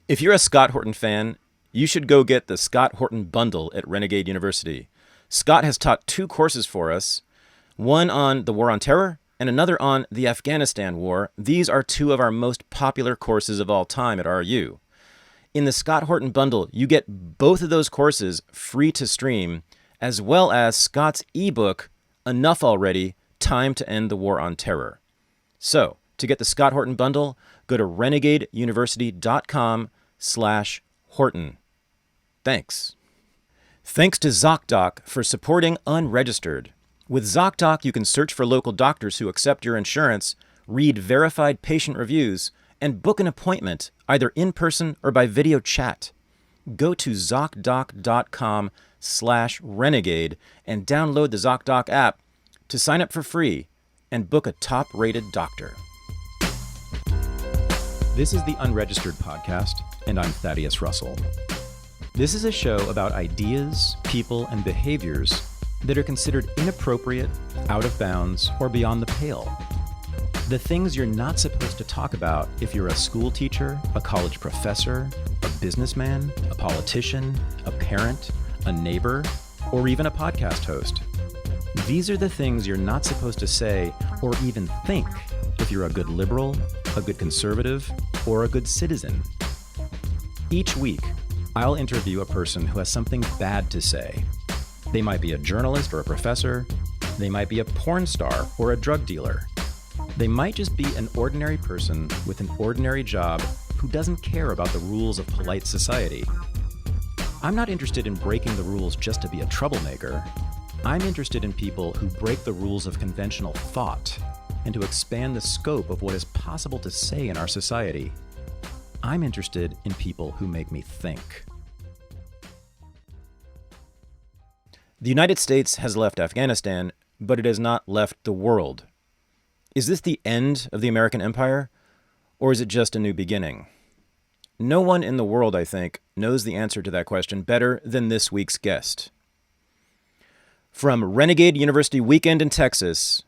If you're a Scott Horton fan, you should go get the Scott Horton bundle at Renegade University. Scott has taught 2 courses for us, one on the War on Terror and another on the Afghanistan War. These are 2 of our most popular courses of all time at RU. In the Scott Horton bundle, you get both of those courses free to stream, as well as Scott's ebook, Enough Already, Time to End the War on Terror. So, to get the Scott Horton bundle, go to renegadeuniversity.com/Horton. Thanks. Thanks to ZocDoc for supporting Unregistered. With ZocDoc, you can search for local doctors who accept your insurance, read verified patient reviews, and book an appointment, either in person or by video chat. Go to ZocDoc.com/Renegade and download the ZocDoc app to sign up for free and book a top-rated doctor. This is the Unregistered podcast, and I'm Thaddeus Russell. This is a show about ideas, people, and behaviors that are considered inappropriate, out of bounds, or beyond the pale. The things you're not supposed to talk about if you're a school teacher, a college professor, a businessman, a politician, a parent, a neighbor, or even a podcast host. These are the things you're not supposed to say or even think if you're a good liberal, a good conservative, or a good citizen. Each week, I'll interview a person who has something bad to say. They might be a journalist or a professor. They might be a porn star or a drug dealer. They might just be an ordinary person with an ordinary job who doesn't care about the rules of polite society. I'm not interested in breaking the rules just to be a troublemaker. I'm interested in people who break the rules of conventional thought and to expand the scope of what is possible to say in our society. I'm interested in people who make me think. The United States has left Afghanistan, but it has not left the world. Is this the end of the American empire, or is it just a new beginning? No one in the world, I think, knows the answer to that question better than this week's guest. From Renegade University Weekend in Texas,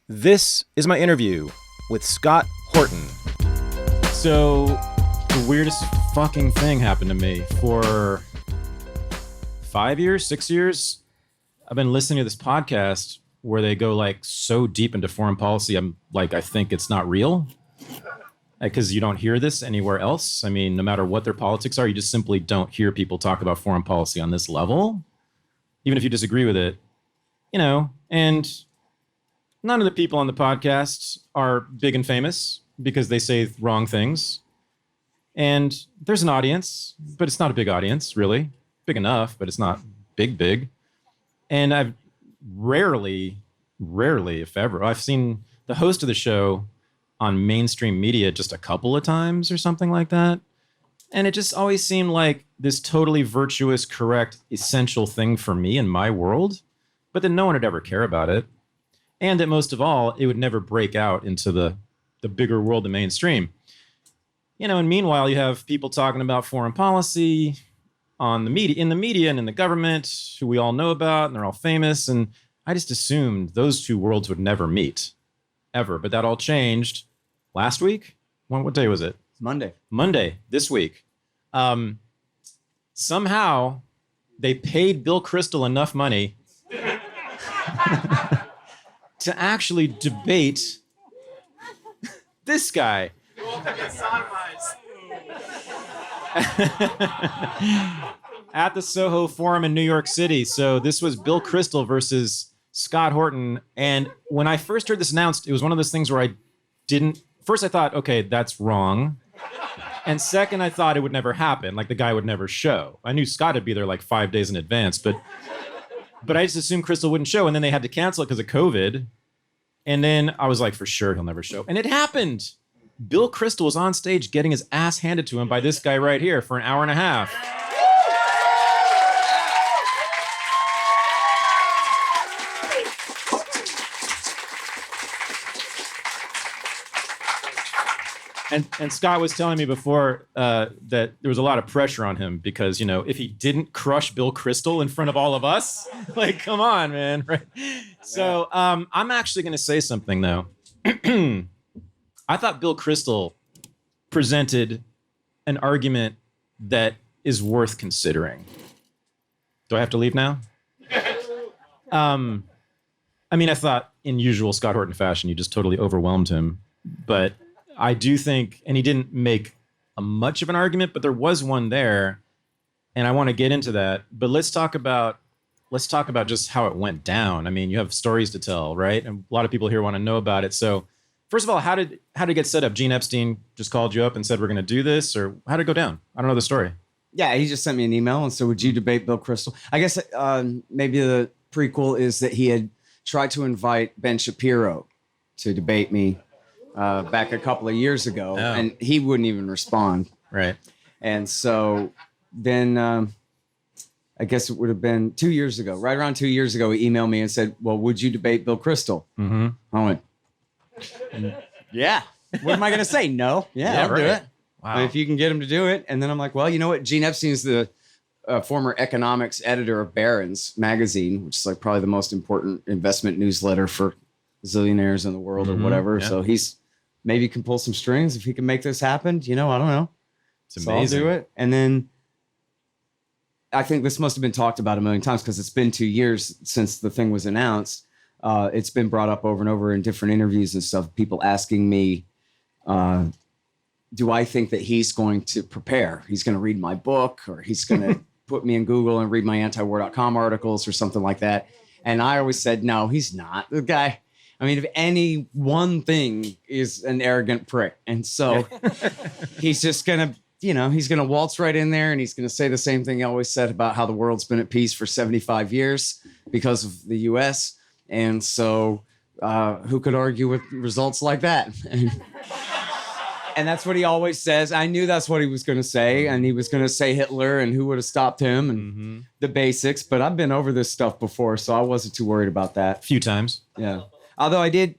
this is my interview with Scott Horton. So, the weirdest fucking thing happened to me. For 5 years, 6 years, I've been listening to this podcast where they go like so deep into foreign policy. I'm like, I think it's not real. Because you don't hear this anywhere else. I mean, no matter what their politics are, you just simply don't hear people talk about foreign policy on this level, even if you disagree with it. You know, and none of the people on the podcast are big and famous because they say wrong things. And there's an audience, but it's not a big audience, really. Big enough, but it's not big. And I've rarely, if ever, I've seen the host of the show on mainstream media just a couple of times or something like that. And it just always seemed like this totally virtuous, correct, essential thing for me in my world. But then no one would ever care about it. And that most of all, it would never break out into the bigger world, the mainstream. You know, and meanwhile, you have people talking about foreign policy on the media, in the media and in the government, who we all know about, and they're all famous. And I just assumed those 2 worlds would never meet, ever. But that all changed last week. What day was it? Monday, this week. Somehow, they paid Bill Kristol enough money to actually debate this guy. At the Soho Forum in New York City. So this was Bill Kristol versus Scott Horton. And when I first heard this announced, it was one of those things where first I thought, okay, that's wrong. And second, I thought it would never happen. Like the guy would never show. I knew Scott would be there like 5 days in advance, but I just assumed Kristol wouldn't show. And then they had to cancel it because of COVID. And then I was like, for sure, he'll never show. And it happened. Bill Kristol was on stage getting his ass handed to him by this guy right here for an hour and a half. And Scott was telling me before that there was a lot of pressure on him because, you know, if he didn't crush Bill Kristol in front of all of us, like, come on, man. Right? So I'm actually going to say something, though. I thought Bill Kristol presented an argument that is worth considering. Do I have to leave now? I mean, I thought in usual Scott Horton fashion, you just totally overwhelmed him. But I do think, and he didn't make much of an argument, but there was one there, and I want to get into that. But let's talk about just how it went down. I mean, you have stories to tell, right? And a lot of people here want to know about it. So first of all, how did it get set up? Gene Epstein just called you up and said, we're going to do this, or how did it go down? I don't know the story. Yeah, he just sent me an email and said, would you debate Bill Kristol? I guess maybe the prequel is that he had tried to invite Ben Shapiro to debate me back a couple of years ago, and he wouldn't even respond. Right. And so then I guess it would have been 2 years ago, right around 2 years ago, he emailed me and said, well, would you debate Bill Kristol? Mm-hmm. I went, yeah. What am I going to say? No. Yeah, I'll do it. Wow. If you can get him to do it. And then I'm like, well, you know what? Gene Epstein is the former economics editor of Barron's magazine, which is like probably the most important investment newsletter for zillionaires in the world or whatever. Yeah. So he's maybe can pull some strings if he can make this happen. You know, I don't know. It's amazing. So I'll do it. And then I think this must have been talked about a million times because it's been 2 years since the thing was announced. It's been brought up over and over in different interviews and stuff. People asking me, do I think that he's going to prepare? He's going to read my book, or he's going to put me in Google and read my antiwar.com articles or something like that. And I always said, no, he's not. The guy, I mean, if any one thing is an arrogant prick. And so he's just going to, he's going to waltz right in there and he's going to say the same thing he always said about how the world's been at peace for 75 years because of the U.S. And so who could argue with results like that? And that's what he always says. I knew that's what he was going to say. And he was going to say Hitler and who would have stopped him and the basics. But I've been over this stuff before, so I wasn't too worried about that. A few times. Yeah. Although I did,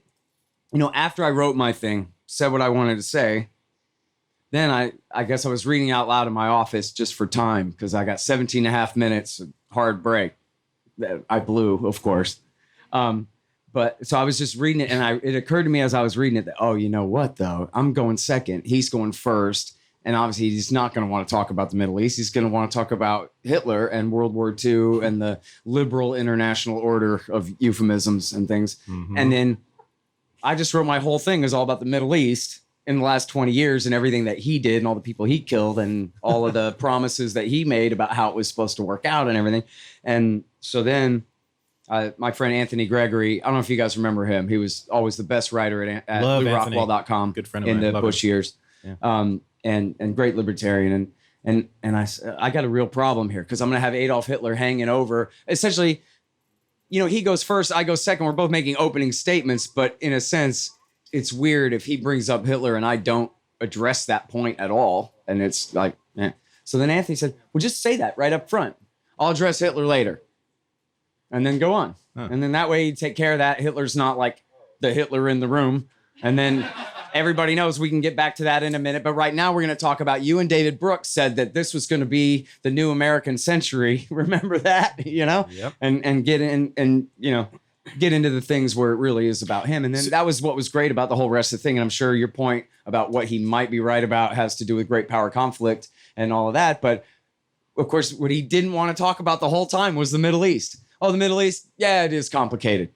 after I wrote my thing, said what I wanted to say, then I guess I was reading out loud in my office just for time because I got 17 and a half minutes of hard break that I blew, of course. But so I was just reading it, and it occurred to me as I was reading it that, oh, you know what, though? I'm going second. He's going first. And obviously, he's not going to want to talk about the Middle East. He's going to want to talk about Hitler and World War II and the liberal international order of euphemisms and things. Mm-hmm. And then I just wrote my whole thing is all about the Middle East in the last 20 years and everything that he did and all the people he killed and all of the promises that he made about how it was supposed to work out and everything. And so then my friend Anthony Gregory, I don't know if you guys remember him. He was always the best writer at LouRockwell.com. Good friend of in mine. the Bush years. Yeah. And great libertarian. And I got a real problem here because I'm going to have Adolf Hitler hanging over. Essentially, he goes first, I go second. We're both making opening statements, but in a sense, it's weird if he brings up Hitler and I don't address that point at all. And it's like, eh. So then Anthony said, well, just say that right up front. I'll address Hitler later. And then go on. Huh. And then that way you take care of that. Hitler's not like the Hitler in the room. And then everybody knows we can get back to that in a minute. But right now we're going to talk about you and David Brooks said that this was going to be the new American century. Remember that, Yep. And get in and, get into the things where it really is about him. And then that was what was great about the whole rest of the thing. And I'm sure your point about what he might be right about has to do with great power conflict and all of that. But of course, what he didn't want to talk about the whole time was the Middle East. Oh, the Middle East? Yeah, it is complicated.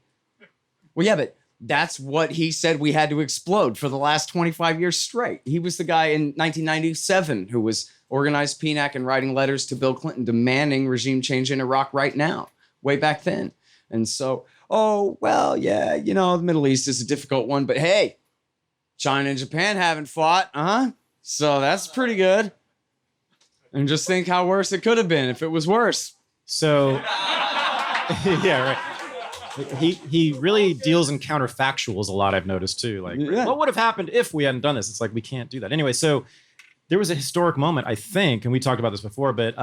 Well, yeah, but that's what he said we had to explode for the last 25 years straight. He was the guy in 1997 who was organized PNAC and writing letters to Bill Clinton demanding regime change in Iraq right now, way back then. And so, oh, well, yeah, the Middle East is a difficult one, but hey, China and Japan haven't fought, so that's pretty good. And just think how worse it could have been if it was worse. So... yeah, right. He really deals in counterfactuals a lot, I've noticed too. Like, what would have happened if we hadn't done this? It's like, we can't do that. Anyway, so there was a historic moment, I think, and we talked about this before, but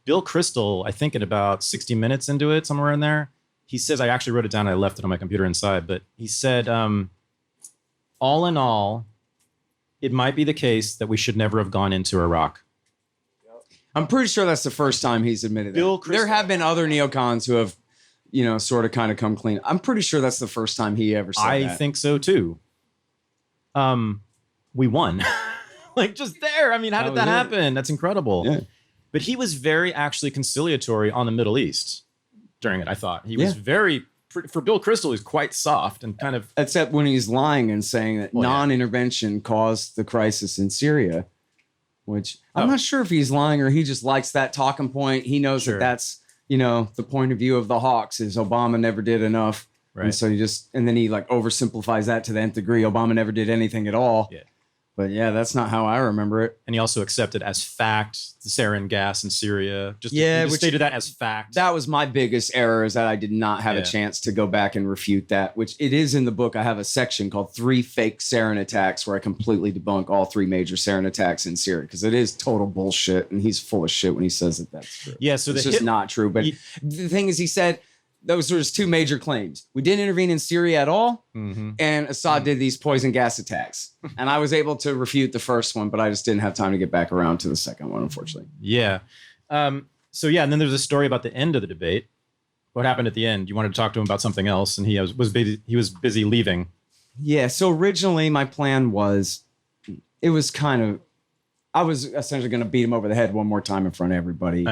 Bill Kristol, I think in about 60 minutes into it, somewhere in there, he says, I actually wrote it down, I left it on my computer inside, but he said, all in all, it might be the case that we should never have gone into Iraq. I'm pretty sure that's the first time he's admitted that. There have been other neocons who have sort of kind of come clean. I'm pretty sure that's the first time he ever said that. I think so too. We won. like just there. I mean, how did that happen? That's incredible. Yeah. But he was very actually conciliatory on the Middle East during it. I thought he was very, for Bill Kristol, he's quite soft and kind of. Except when he's lying and saying that non-intervention caused the crisis in Syria, which I'm not sure if he's lying or he just likes that talking point. He knows that that's, the point of view of the hawks is Obama never did enough. Right. And so and then he like oversimplifies that to the nth degree. Obama never did anything at all. Yeah. But yeah, that's not how I remember it. And he also accepted as fact the sarin gas in Syria. Just stated that as fact. That was my biggest error, is that I did not have a chance to go back and refute that, which it is in the book. I have a section called 3 Fake Sarin Attacks where I completely debunk all 3 major sarin attacks in Syria, because it is total bullshit. And he's full of shit when he says that that's true. Yeah, so it's just not true. But the thing is, he said, those were his 2 major claims. We didn't intervene in Syria at all, and Assad did these poison gas attacks. And I was able to refute the first one, but I just didn't have time to get back around to the second one, unfortunately. Yeah. And then there's a story about the end of the debate. What happened at the end? You wanted to talk to him about something else, and he was busy leaving. Yeah, so originally my plan was, I was essentially going to beat him over the head one more time in front of everybody,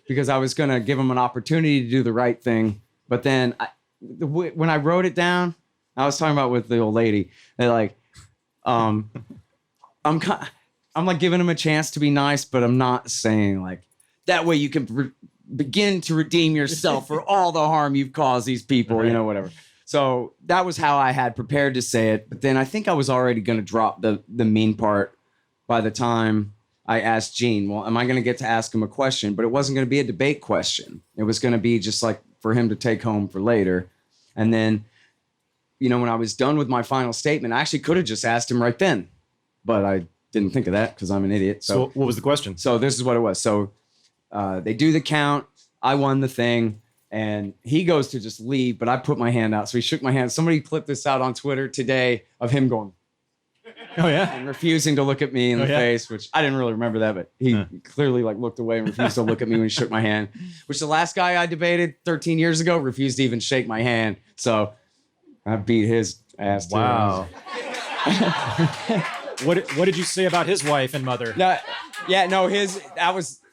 because I was going to give him an opportunity to do the right thing. But then when I wrote it down, I was talking about with the old lady, they're like, I'm like giving him a chance to be nice, but I'm not saying like, that way you can begin to redeem yourself for all the harm you've caused these people, whatever. So that was how I had prepared to say it. But then I think I was already going to drop the mean part by the time I asked Gene, well, am I going to get to ask him a question? But it wasn't going to be a debate question. It was going to be just like for him to take home for later. And then, when I was done with my final statement, I actually could have just asked him right then, but I didn't think of that because I'm an idiot. So what was the question? So this is what it was. So they do the count. I won the thing, and he goes to just leave, but I put my hand out. So he shook my hand. Somebody clipped this out on Twitter today of him going, oh yeah, and refusing to look at me in the face, which I didn't really remember that, but he clearly like looked away and refused to look at me when he shook my hand, which the last guy I debated 13 years ago refused to even shake my hand. So I beat his ass too. Wow. What did you say about his wife and mother?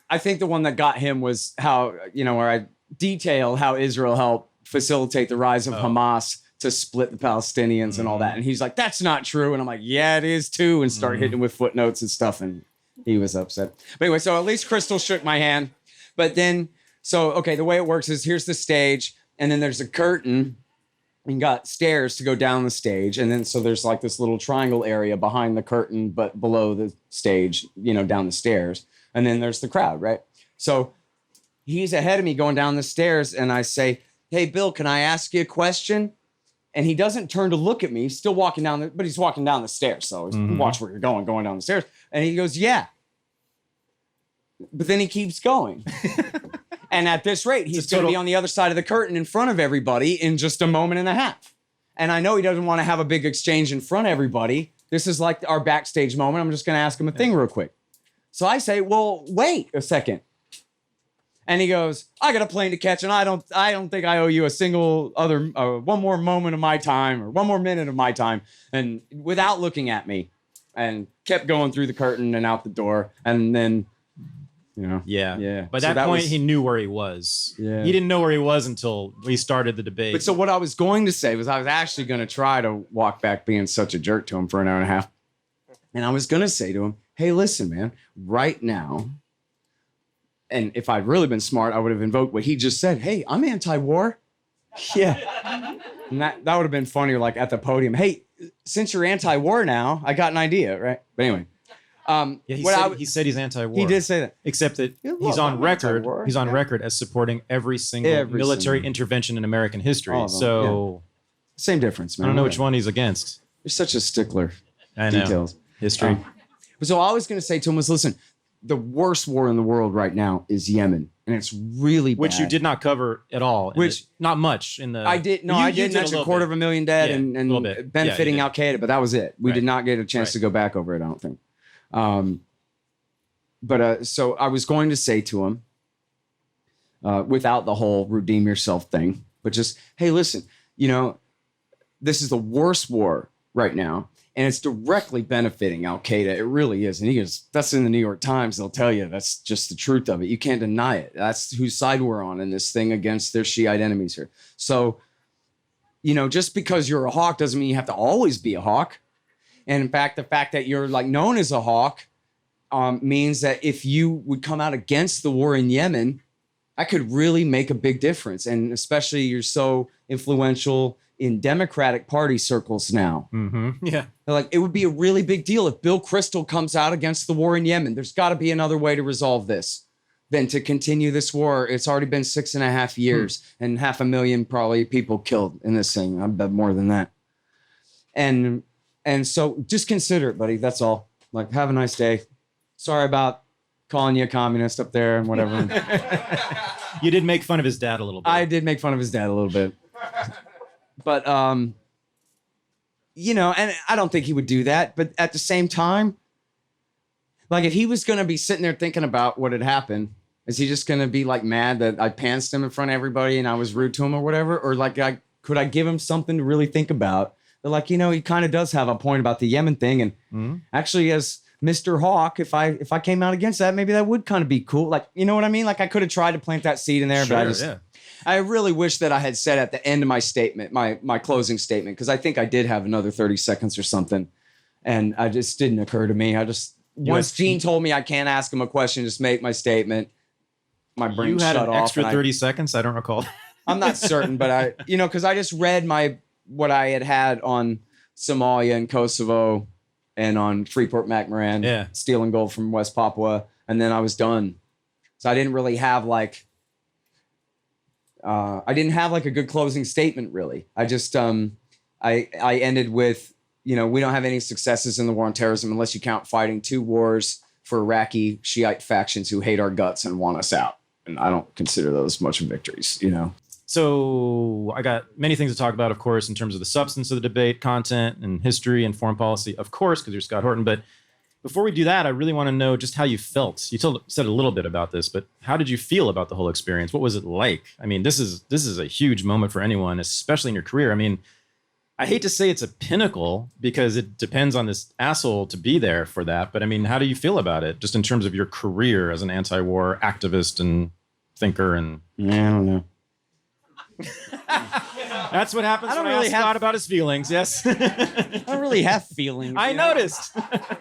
I think the one that got him was how, where I detailed how Israel helped facilitate the rise of Hamas to split the Palestinians and all that. And he's like, that's not true. And I'm like, yeah, it is too. And start hitting him with footnotes and stuff. And he was upset. But anyway, so at least Kristol shook my hand. But then, the way it works is here's the stage. And then there's a curtain. And you got stairs to go down the stage. And then, so there's like this little triangle area behind the curtain, but below the stage, down the stairs. And then there's the crowd, right? So he's ahead of me going down the stairs. And I say, hey, Bill, can I ask you a question? And he doesn't turn to look at me. He's still walking down, but he's walking down the stairs. So watch where you're going down the stairs. And he goes, yeah. But then he keeps going. And at this rate, he's going to be on the other side of the curtain in front of everybody in just a moment and a half. And I know he doesn't want to have a big exchange in front of everybody. This is like our backstage moment. I'm just going to ask him a thing real quick. So I say, well, wait a second. And he goes, I got a plane to catch, and I don't think I owe you a single other one more moment of my time or one more minute of my time. And without looking at me, and kept going through the curtain and out the door. And then, yeah. By that point, he knew where he was. Yeah. He didn't know where he was until we started the debate. But so what I was going to say was I was actually going to try to walk back being such a jerk to him for an hour and a half. And I was going to say to him, hey, listen, man, right now. And if I'd really been smart, I would have invoked what he just said. Hey, I'm anti-war. Yeah. And that would have been funnier, like at the podium. Hey, since you're anti-war now, I got an idea, right? But anyway. He said he's anti-war. He did say that. Except that he's on record. Anti-war. He's on record as supporting every single military intervention in American history. Same difference, man. I don't know which one he's against. You're such a stickler. I know. Details. History. So all I was going to say to him was, listen, the worst war in the world right now is Yemen, and it's really bad. Which you did not cover at all. Not much in the. I did. No, I did mention 250,000 dead and benefiting Al Qaeda, but that was it. We did not get a chance to go back over it, I don't think. So I was going to say to him, without the whole redeem yourself thing, but just, hey, listen, this is the worst war right now. And it's directly benefiting Al-Qaeda. It really is. And he goes, that's in the New York Times. They'll tell you that's just the truth of it. You can't deny it. That's whose side we're on in this thing against their Shiite enemies here. So, just because you're a hawk doesn't mean you have to always be a hawk. And in fact, the fact that you're like known as a hawk means that if you would come out against the war in Yemen, that could really make a big difference. And especially you're so influential in Democratic Party circles now. Mm-hmm. Yeah. Like, it would be a really big deal if Bill Kristol comes out against the war in Yemen. There's got to be another way to resolve this than to continue this war. It's already been 6.5 years and 500,000 probably people killed in this thing. I bet more than that. And so just consider it, buddy. That's all. Like, have a nice day. Sorry about calling you a communist up there and whatever. You did make fun of his dad a little bit. I did make fun of his dad a little bit. But, and I don't think he would do that. But at the same time, like, if he was going to be sitting there thinking about what had happened, is he just going to be like mad that I pantsed him in front of everybody and I was rude to him or whatever? Or like, could I give him something to really think about? But like, he kind of does have a point about the Yemen thing. And actually, as Mr. Hawk, if I came out against that, maybe that would kind of be cool. Like, you know what I mean? Like, I could have tried to plant that seed in there, but I really wish that I had said at the end of my statement, my closing statement, because I think I did have another 30 seconds or something. And I just didn't occur to me. Once Gene told me I can't ask him a question, just make my statement, my brain shut off. You had an extra 30 seconds? I don't recall. I'm not certain, but because I just read what I had on Somalia and Kosovo and on Freeport-McMoran, stealing gold from West Papua, and then I was done. So I didn't really have a good closing statement, really. I just, I ended with, we don't have any successes in the war on terrorism unless you count fighting 2 wars for Iraqi Shiite factions who hate our guts and want us out. And I don't consider those much victories, So I got many things to talk about, of course, in terms of the substance of the debate, content and history and foreign policy, of course, because you're Scott Horton. But before we do that, I really want to know just how you felt. You said a little bit about this, but how did you feel about the whole experience? What was it like? I mean, this is a huge moment for anyone, especially in your career. I mean, I hate to say it's a pinnacle because it depends on this asshole to be there for that. But I mean, how do you feel about it just in terms of your career as an anti-war activist and thinker? And I don't know. That's what happens when I ask Scott about his feelings. Yes. I don't really have feelings. I noticed.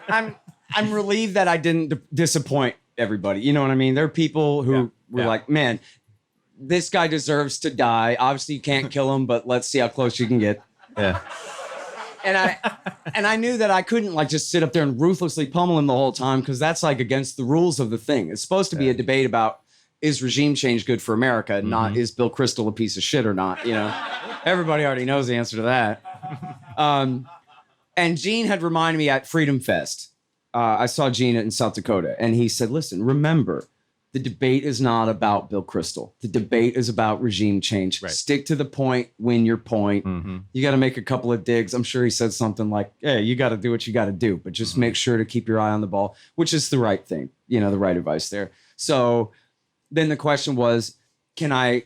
I'm relieved that I didn't disappoint everybody. You know what I mean? There are people who were like, man, this guy deserves to die. Obviously you can't kill him, but let's see how close you can get. Yeah. And I knew that I couldn't like just sit up there and ruthlessly pummel him the whole time, because that's like against the rules of the thing. It's supposed to be a debate about, is regime change good for America? Not is Bill Kristol a piece of shit or not? Everybody already knows the answer to that. And Gene had reminded me at Freedom Fest. I saw Gene in South Dakota, and he said, listen, remember, the debate is not about Bill Kristol. The debate is about regime change. Right. Stick to the point, win your point. You got to make a couple of digs. I'm sure he said something like, hey, you got to do what you got to do, but just make sure to keep your eye on the ball, which is the right thing, the right advice there. So then the question was, can I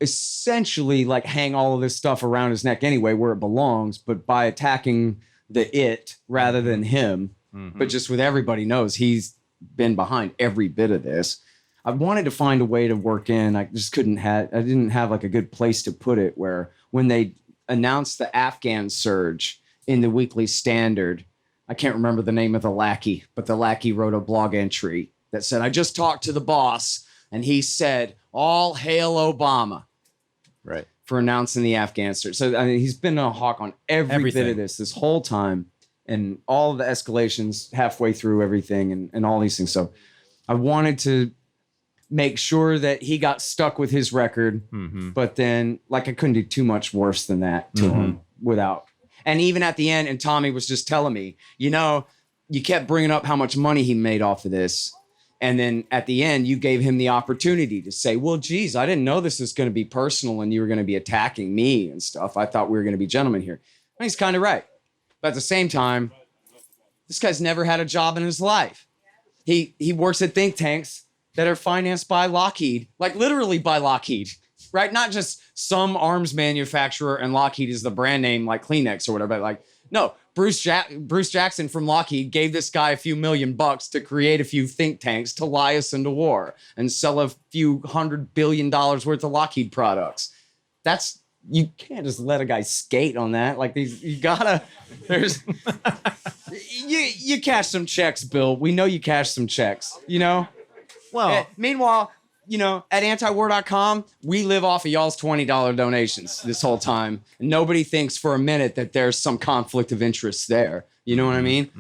essentially like hang all of this stuff around his neck anyway, where it belongs, but by attacking it rather than him, but just with everybody knows he's been behind every bit of this. I wanted to find a way to work in. I just I didn't have like a good place to put it, where when they announced the Afghan surge in the Weekly Standard, I can't remember the name of the lackey, but the lackey wrote a blog entry that said, I just talked to the boss and he said, all hail Obama. Right. For announcing the Afghan surge. So I mean, he's been a hawk on everything. Bit of this whole time, and all of the escalations halfway through everything and all these things. So I wanted to make sure that he got stuck with his record, but then like I couldn't do too much worse than that to him without. And even at the end, and Tommy was just telling me, you kept bringing up how much money he made off of this. And then at the end, you gave him the opportunity to say, well, geez, I didn't know this was going to be personal and you were going to be attacking me and stuff. I thought we were going to be gentlemen here. And he's kind of right. But at the same time, this guy's never had a job in his life. He works at think tanks that are financed by Lockheed, like literally by Lockheed, right? Not just some arms manufacturer and Lockheed is the brand name like Kleenex or whatever, but like No, Bruce Jackson from Lockheed gave this guy a few $1,000,000 to create a few think tanks to lie us into war and sell a few $100 billion worth of Lockheed products. You can't just let a guy skate on that. Like you cash some checks, Bill. We know you cash some checks, you know? Well, meanwhile, you know, at antiwar.com, we live off of y'all's $20 donations this whole time. And nobody thinks for a minute that there's some conflict of interest there. You know what I mean?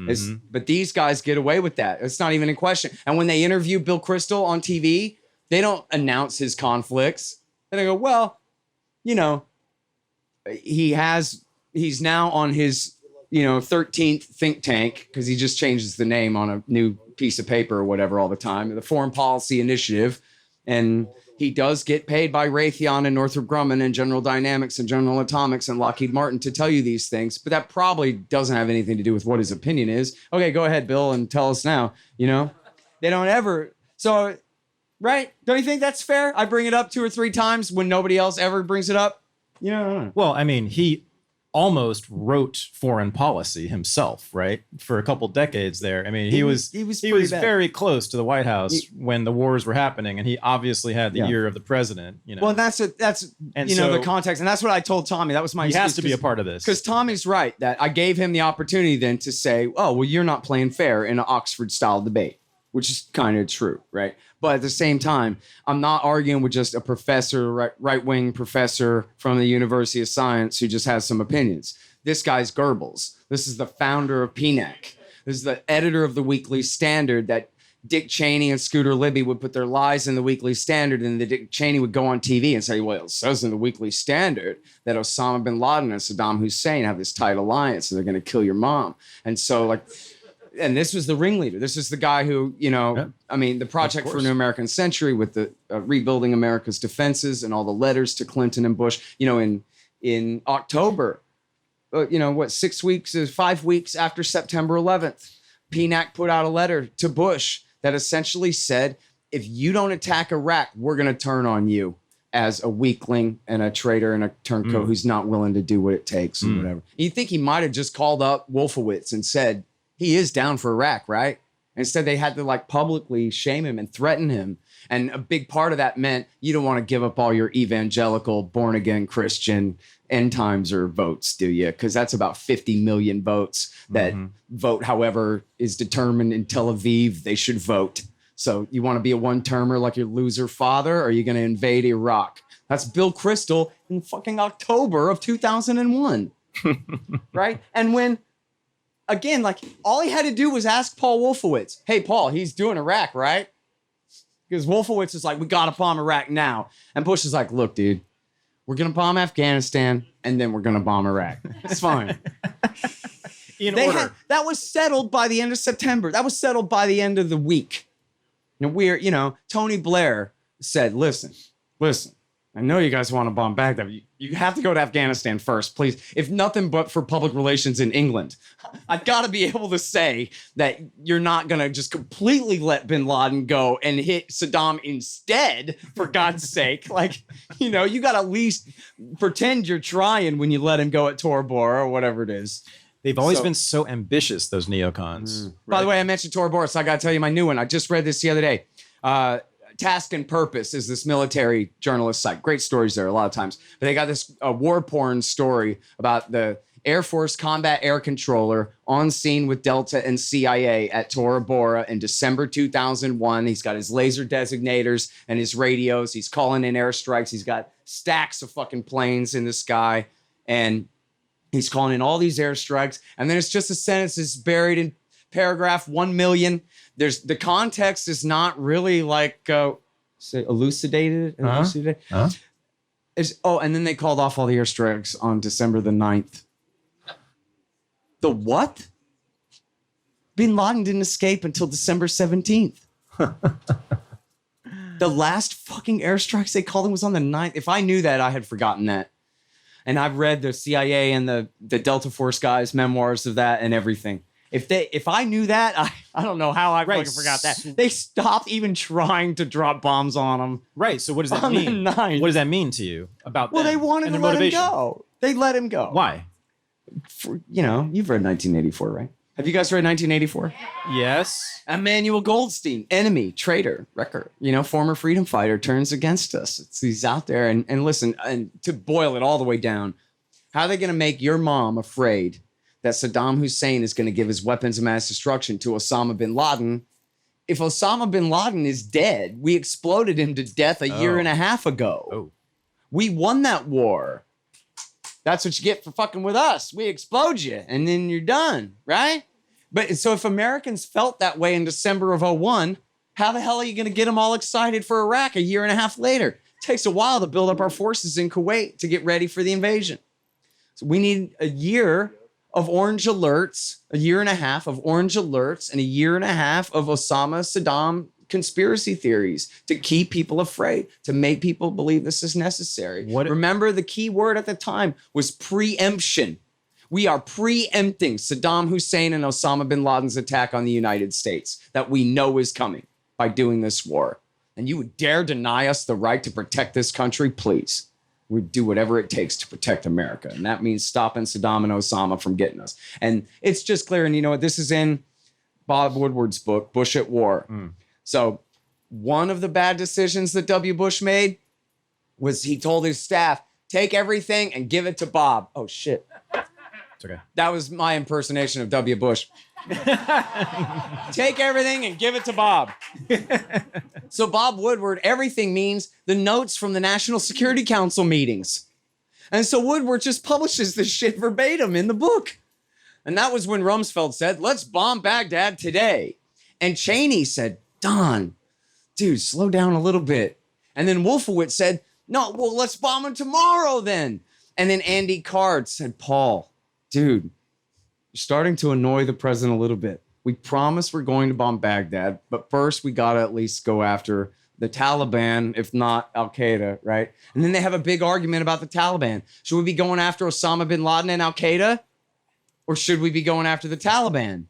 But these guys get away with that. It's not even in question. And when they interview Bill Kristol on TV, they don't announce his conflicts. And they go, well, you know, he's now on his, 13th think tank, because he just changes the name on a new piece of paper or whatever all the time, the Foreign Policy Initiative. And he does get paid by Raytheon and Northrop Grumman and General Dynamics and General Atomics and Lockheed Martin to tell you these things. But that probably doesn't have anything to do with what his opinion is. Okay, go ahead, Bill, and tell us now. They don't ever. So, right? Don't you think that's fair? I bring it up 2 or 3 times when nobody else ever brings it up. Well, I mean, he almost wrote foreign policy himself, right? For a couple decades there. I mean, he was very close to the White House when the wars were happening, and he obviously had the ear of the president. Well, that's the context, and that's what I told Tommy. That was my. He has to be a part of this because Tommy's right that I gave him the opportunity then to say, "Oh, well, you're not playing fair in an Oxford-style debate," which is kind of true, right? But at the same time, I'm not arguing with just a professor, right-wing professor from the University of Science who just has some opinions. This guy's Goebbels. This is the founder of PNAC. This is the editor of the Weekly Standard that Dick Cheney and Scooter Libby would put their lies in the Weekly Standard, and the Dick Cheney would go on TV and say, well, it says in the Weekly Standard that Osama bin Laden and Saddam Hussein have this tight alliance and they're going to kill your mom. And so, and this was the ringleader. This is the guy who, the Project for a New American Century with the rebuilding America's defenses and all the letters to Clinton and Bush, in October, 5 weeks after September 11th, PNAC put out a letter to Bush that essentially said, if you don't attack Iraq, we're going to turn on you as a weakling and a traitor and a turncoat who's not willing to do what it takes and whatever. You think he might have just called up Wolfowitz and said, he is down for Iraq, right? Instead, they had to publicly shame him and threaten him. And a big part of that meant you don't want to give up all your evangelical, born-again Christian end timeser votes, do you? Because that's about 50 million votes that vote however is determined in Tel Aviv they should vote. So you want to be a one-termer like your loser father, or are you going to invade Iraq? That's Bill Kristol in fucking October of 2001, right? And when... Again, all he had to do was ask Paul Wolfowitz, hey, Paul, he's doing Iraq, right? Because Wolfowitz is like, we got to bomb Iraq now. And Bush is like, look, dude, we're going to bomb Afghanistan, and then we're going to bomb Iraq. It's fine. That was settled by the end of September. That was settled by the end of the week. Tony Blair said, listen, I know you guys want to bomb Baghdad. You have to go to Afghanistan first, please. If nothing but for public relations in England. I've got to be able to say that you're not going to just completely let bin Laden go and hit Saddam instead, for God's sake. You got to at least pretend you're trying when you let him go at Tora Bora or whatever it is. They've always been so ambitious, those neocons. Right? By the way, I mentioned Tora Bora, so I got to tell you my new one. I just read this the other day. Task and Purpose is this military journalist site. Great stories there a lot of times. But they got this war porn story about the Air Force Combat Air Controller on scene with Delta and CIA at Tora Bora in December 2001. He's got his laser designators and his radios. He's calling in airstrikes. He's got stacks of fucking planes in the sky. And he's calling in all these airstrikes. And then it's just a sentence that's buried in paragraph 1 million. The context is not really elucidated. And then they called off all the airstrikes on December the 9th. The what? Bin Laden didn't escape until December 17th. The last fucking airstrikes they called him was on the 9th. If I knew that, I had forgotten that. And I've read the CIA and the Delta Force guys' memoirs of that and everything. If I knew that, I don't know how I fucking forgot that. They stopped even trying to drop bombs on them. Right. So what does that mean? What does that mean to you about Well, they wanted to let him go. They let him go. Why? You've read 1984, right? Have you guys read 1984? Yes. Emmanuel Goldstein, enemy, traitor, wrecker, former freedom fighter, turns against us. He's out there. And listen, and to boil it all the way down, how are they going to make your mom afraid that Saddam Hussein is going to give his weapons of mass destruction to Osama bin Laden? If Osama bin Laden is dead, we exploded him to death a year and a half ago. Oh. We won that war. That's what you get for fucking with us. We explode you and then you're done, right? But so if Americans felt that way in December of 2001, how the hell are you going to get them all excited for Iraq a year and a half later? It takes a while to build up our forces in Kuwait to get ready for the invasion. So we need a year of orange alerts, a year and a half of orange alerts, and a year and a half of Osama, Saddam conspiracy theories to keep people afraid, to make people believe this is necessary. Remember, the key word at the time was preemption. We are preempting Saddam Hussein and Osama bin Laden's attack on the United States that we know is coming by doing this war. And you would dare deny us the right to protect this country? Please. We'd do whatever it takes to protect America. And that means stopping Saddam and Osama from getting us. And it's just clear. And you know what? This is in Bob Woodward's book, Bush at War. So one of the bad decisions that W. Bush made was he told his staff, take everything and give it to Bob. Oh, shit. It's okay. That was my impersonation of W. Bush. Take everything and give it to Bob. So Bob Woodward, everything means the notes from the National Security Council meetings. And so Woodward just publishes this shit verbatim in the book. And that was when Rumsfeld said, let's bomb Baghdad today. And Cheney said, Don, dude, slow down a little bit. And then Wolfowitz said, no, well, let's bomb him tomorrow then. And then Andy Card said, Paul, dude, you're starting to annoy the president a little bit. We promise we're going to bomb Baghdad, but first we got to at least go after the Taliban, if not Al-Qaeda, right? And then they have a big argument about the Taliban. Should we be going after Osama bin Laden and Al-Qaeda? Or should we be going after the Taliban?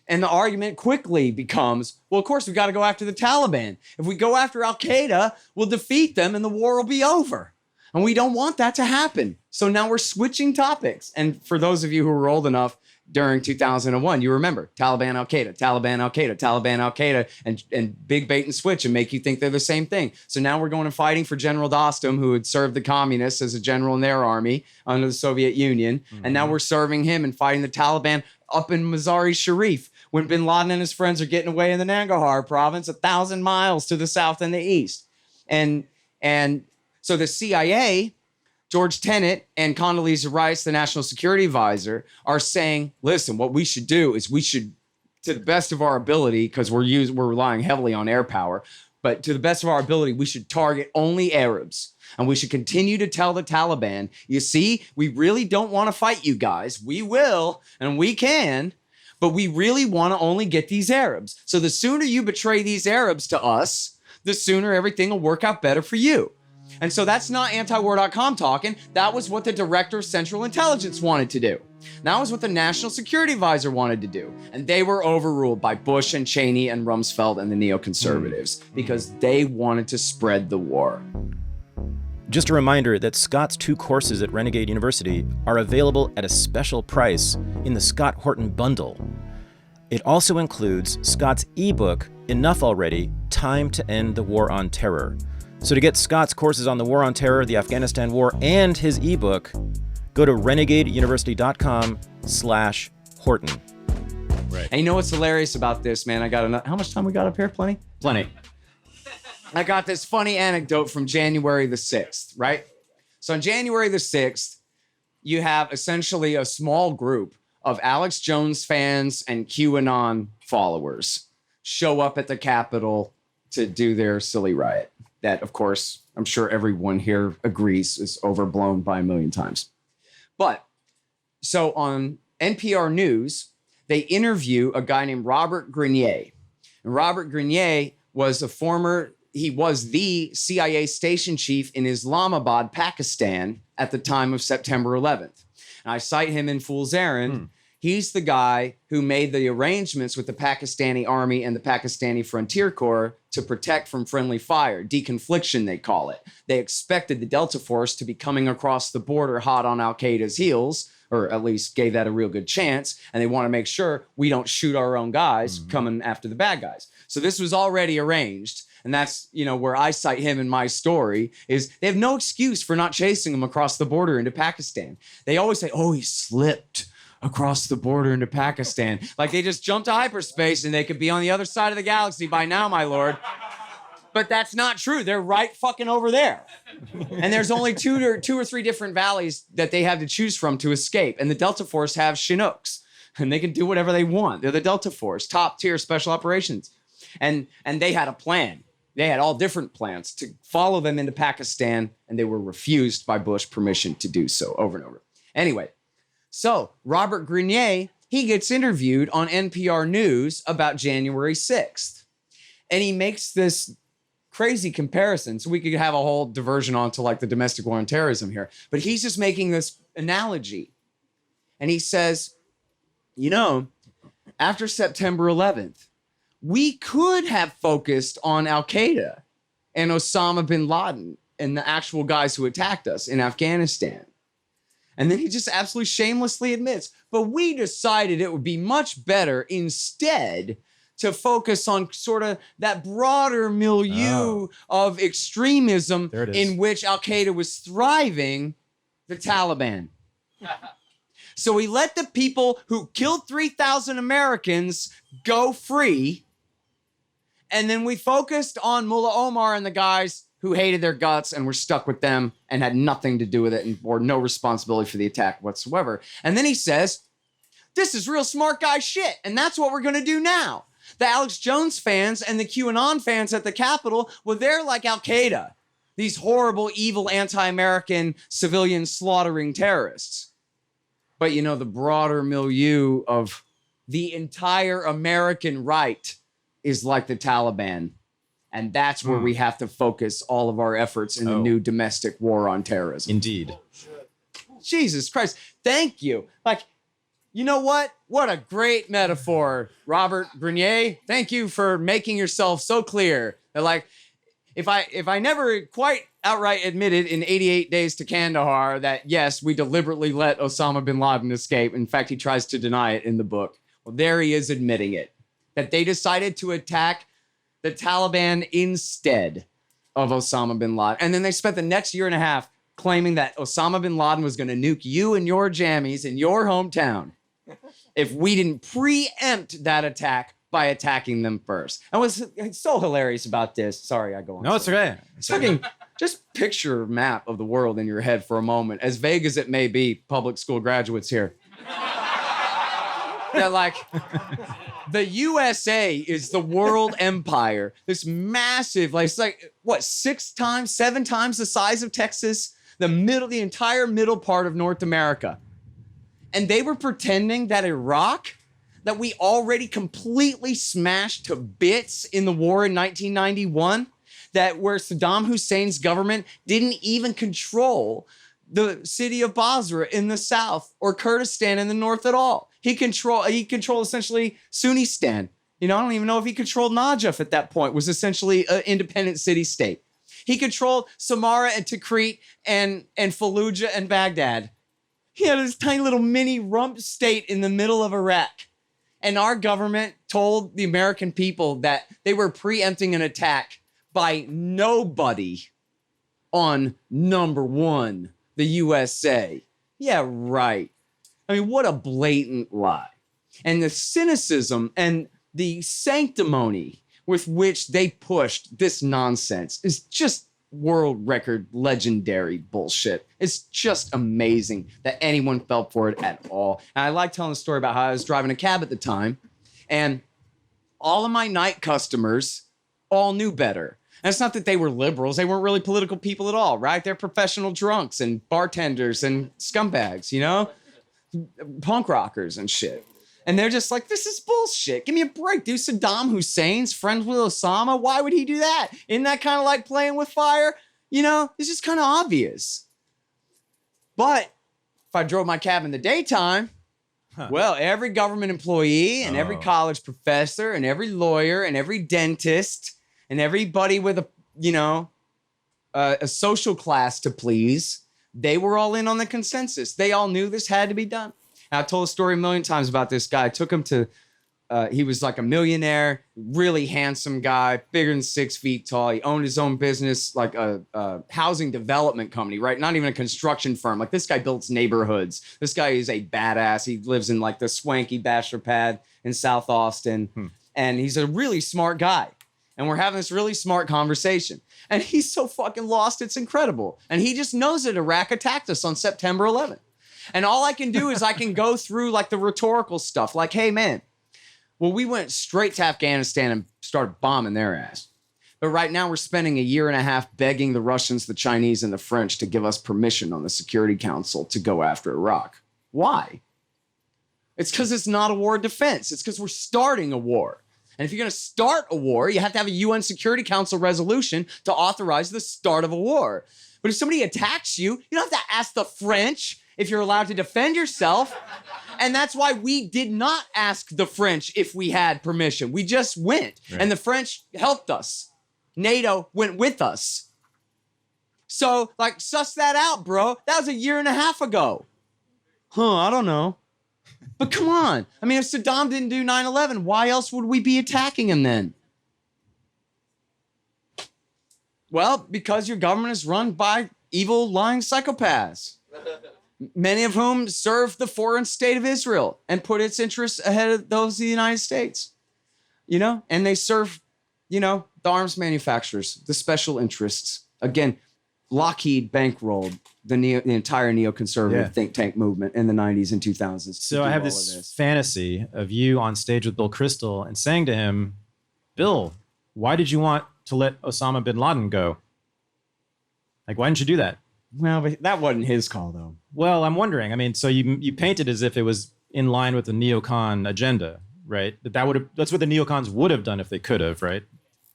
And the argument quickly becomes, well, of course, we got to go after the Taliban. If we go after Al-Qaeda, we'll defeat them and the war will be over. And we don't want that to happen. So now we're switching topics. And for those of you who were old enough during 2001, you remember Taliban, Al-Qaeda, Taliban, Al-Qaeda, Taliban, Al-Qaeda, and big bait and switch and make you think they're the same thing. So now we're going and fighting for General Dostum, who had served the communists as a general in their army under the Soviet Union. And now we're serving him and fighting the Taliban up in Mazar-e-Sharif when bin Laden and his friends are getting away in the Nangarhar province 1,000 miles to the south and the east. And so the CIA, George Tenet and Condoleezza Rice, the National Security Advisor, are saying, listen, what we should do is we should, to the best of our ability, because we're relying heavily on air power, but to the best of our ability, we should target only Arabs. And we should continue to tell the Taliban, you see, we really don't want to fight you guys. We will, and we can, but we really want to only get these Arabs. So the sooner you betray these Arabs to us, the sooner everything will work out better for you. And so that's not antiwar.com talking. That was what the Director of Central Intelligence wanted to do. That was what the National Security Advisor wanted to do. And they were overruled by Bush and Cheney and Rumsfeld and the neoconservatives because they wanted to spread the war. Just a reminder that Scott's 2 courses at Renegade University are available at a special price in the Scott Horton bundle. It also includes Scott's ebook, Enough Already, Time to End the War on Terror. So to get Scott's courses on the War on Terror, the Afghanistan War, and his ebook, go to renegadeuniversity.com/Horton. Right. And you know what's hilarious about this, man? How much time we got up here? Plenty? Plenty. I got this funny anecdote from January the 6th, right? So on January the 6th, you have essentially a small group of Alex Jones fans and QAnon followers show up at the Capitol to do their silly riot. That, of course, I'm sure everyone here agrees is overblown by a million times. But so on NPR News, they interview a guy named Robert Grenier. And Robert Grenier was he was the CIA station chief in Islamabad, Pakistan at the time of September 11th. And I cite him in Fool's Errand. He's the guy who made the arrangements with the Pakistani army and the Pakistani Frontier Corps to protect from friendly fire, deconfliction, they call it. They expected the Delta Force to be coming across the border hot on Al-Qaeda's heels, or at least gave that a real good chance. And they want to make sure we don't shoot our own guys coming after the bad guys. So this was already arranged. And that's, where I cite him in my story is they have no excuse for not chasing him across the border into Pakistan. They always say, oh, he slipped across the border into Pakistan. Like they just jumped to hyperspace and they could be on the other side of the galaxy by now, my lord. But that's not true. They're right fucking over there. And there's only two or three different valleys that they have to choose from to escape. And the Delta Force have Chinooks. And they can do whatever they want. They're the Delta Force, top tier special operations. And they had a plan. They had all different plans to follow them into Pakistan. And they were refused by Bush permission to do so over and over. Anyway, so Robert Grenier, he gets interviewed on NPR News about January 6th. And he makes this crazy comparison. So we could have a whole diversion onto like the domestic war on terrorism here. But he's just making this analogy. And he says, after September 11th, we could have focused on Al-Qaeda and Osama bin Laden and the actual guys who attacked us in Afghanistan. And then he just absolutely shamelessly admits, but we decided it would be much better instead to focus on sort of that broader milieu of extremism in which Al-Qaeda was thriving, the Taliban. So we let the people who killed 3,000 Americans go free. And then we focused on Mullah Omar and the guys who hated their guts and were stuck with them and had nothing to do with it and bore no responsibility for the attack whatsoever. And then he says, this is real smart guy shit. And that's what we're going to do now. The Alex Jones fans and the QAnon fans at the Capitol, well, they're like Al-Qaeda. These horrible, evil, anti-American, civilian slaughtering terrorists. But, the broader milieu of the entire American right is like the Taliban. And that's where we have to focus all of our efforts in the new domestic war on terrorism. Indeed. Jesus Christ. Thank you. Like, you know what? What a great metaphor, Robert Grenier. Thank you for making yourself so clear. That like, if I never quite outright admitted in 88 Days to Kandahar that, yes, we deliberately let Osama bin Laden escape. In fact, he tries to deny it in the book. Well, there he is admitting it. That they decided to attack the Taliban instead of Osama bin Laden. And then they spent the next year and a half claiming that Osama bin Laden was going to nuke you and your jammies in your hometown if we didn't preempt that attack by attacking them first. And what's so hilarious about this, sorry, I go on. No, it's okay. Fucking just picture a map of the world in your head for a moment, as vague as it may be, public school graduates here. That like the USA is the world empire. This massive, like it's like what, 7 times the size of Texas, the entire middle part of North America. And they were pretending that Iraq, that we already completely smashed to bits in the war in 1991, that where Saddam Hussein's government didn't even control the city of Basra in the south or Kurdistan in the north at all. He controlled essentially Sunnistan. I don't even know if he controlled Najaf at that point, was essentially an independent city-state. He controlled Samarra and Tikrit and Fallujah and Baghdad. He had this tiny little mini rump state in the middle of Iraq. And our government told the American people that they were preempting an attack by nobody on number one, the USA. Yeah, right. I mean, what a blatant lie. And the cynicism and the sanctimony with which they pushed this nonsense is just world record legendary bullshit. It's just amazing that anyone fell for it at all. And I like telling the story about how I was driving a cab at the time, and all of my night customers all knew better. And it's not that they were liberals. They weren't really political people at all, right? They're professional drunks and bartenders and scumbags, punk rockers and shit. And they're just like, this is bullshit. Give me a break, dude. Saddam Hussein's friends with Osama. Why would he do that? Isn't that kind of like playing with fire? It's just kind of obvious. But if I drove my cab in the daytime, well, every government employee and every college professor and every lawyer and every dentist and everybody with a social class to please, They were all in on the consensus. They all knew this had to be done. And I've told a story a million times about this guy. I took him to, he was like a millionaire, really handsome guy, bigger than 6 feet tall. He owned his own business, like a housing development company, right? Not even a construction firm. Like this guy builds neighborhoods. This guy is a badass. He lives in like the swanky bachelor pad in South Austin. And he's a really smart guy. And we're having this really smart conversation. And he's so fucking lost, it's incredible. And he just knows that Iraq attacked us on September 11th. And all I can do is I can go through like the rhetorical stuff. Like, hey, man, well, we went straight to Afghanistan and started bombing their ass. But right now we're spending a year and a half begging the Russians, the Chinese, and the French to give us permission on the Security Council to go after Iraq. Why? It's because it's not a war of defense. It's because we're starting a war. And if you're going to start a war, you have to have a UN Security Council resolution to authorize the start of a war. But if somebody attacks you, you don't have to ask the French if you're allowed to defend yourself. And that's why we did not ask the French if we had permission. We just went. Right. And the French helped us. NATO went with us. So, like, suss that out, bro. That was a year and a half ago. I don't know. But come on. I mean, if Saddam didn't do 9/11, why else would we be attacking him then? Well, because your government is run by evil, lying psychopaths, many of whom serve the foreign state of Israel and put its interests ahead of those of the United States. You know, and they serve, you know, the arms manufacturers, the special interests. Again, Lockheed bankrolled the entire neoconservative think tank movement in the 90s and 2000s. So I have this fantasy of you on stage with Bill Kristol and saying to him, Bill, why did you want to let Osama bin Laden go? Like, why didn't you do that? Well, but that wasn't his call, though. Well, I'm wondering. I mean, so you paint it as if it was in line with the neocon agenda, right? That's what the neocons would have done if they could have, right?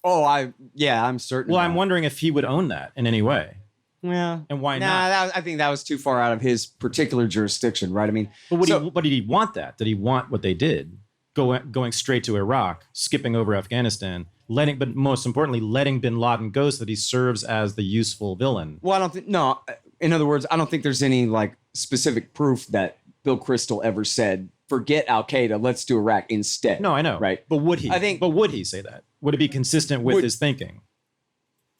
Oh, I'm certain. Well, I'm wondering if he would own that in any way. Yeah. And why not? I think that was too far out of his particular jurisdiction, right? I mean, but did he want that? Did he want what they did? Going straight to Iraq, skipping over Afghanistan, but most importantly, letting bin Laden go so that he serves as the useful villain. Well, I don't think, no. In other words, I don't think there's any like specific proof that Bill Kristol ever said, forget Al-Qaeda, let's do Iraq instead. No, I know. Right. But would he? But would he say that? Would it be consistent with his thinking?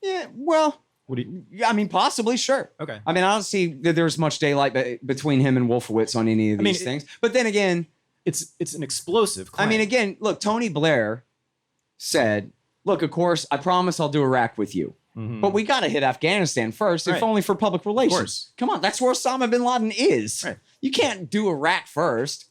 Yeah, well, I mean, possibly, sure. Okay. I mean, I don't see that there's much daylight between him and Wolfowitz on any of these things. But then again, it's an explosive claim. I mean, again, look, Tony Blair said, look, of course, I promise I'll do Iraq with you. Mm-hmm. But we got to hit Afghanistan first, if only for public relations. Of course. Come on, that's where Osama bin Laden is. Right. You can't do Iraq first.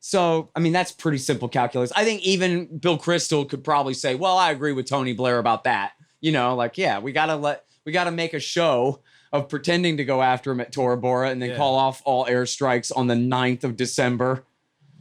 So, I mean, that's pretty simple calculus. I think even Bill Kristol could probably say, well, I agree with Tony Blair about that. You know, like, yeah, we got to make a show of pretending to go after him at Tora Bora and then call off all airstrikes on the 9th of December.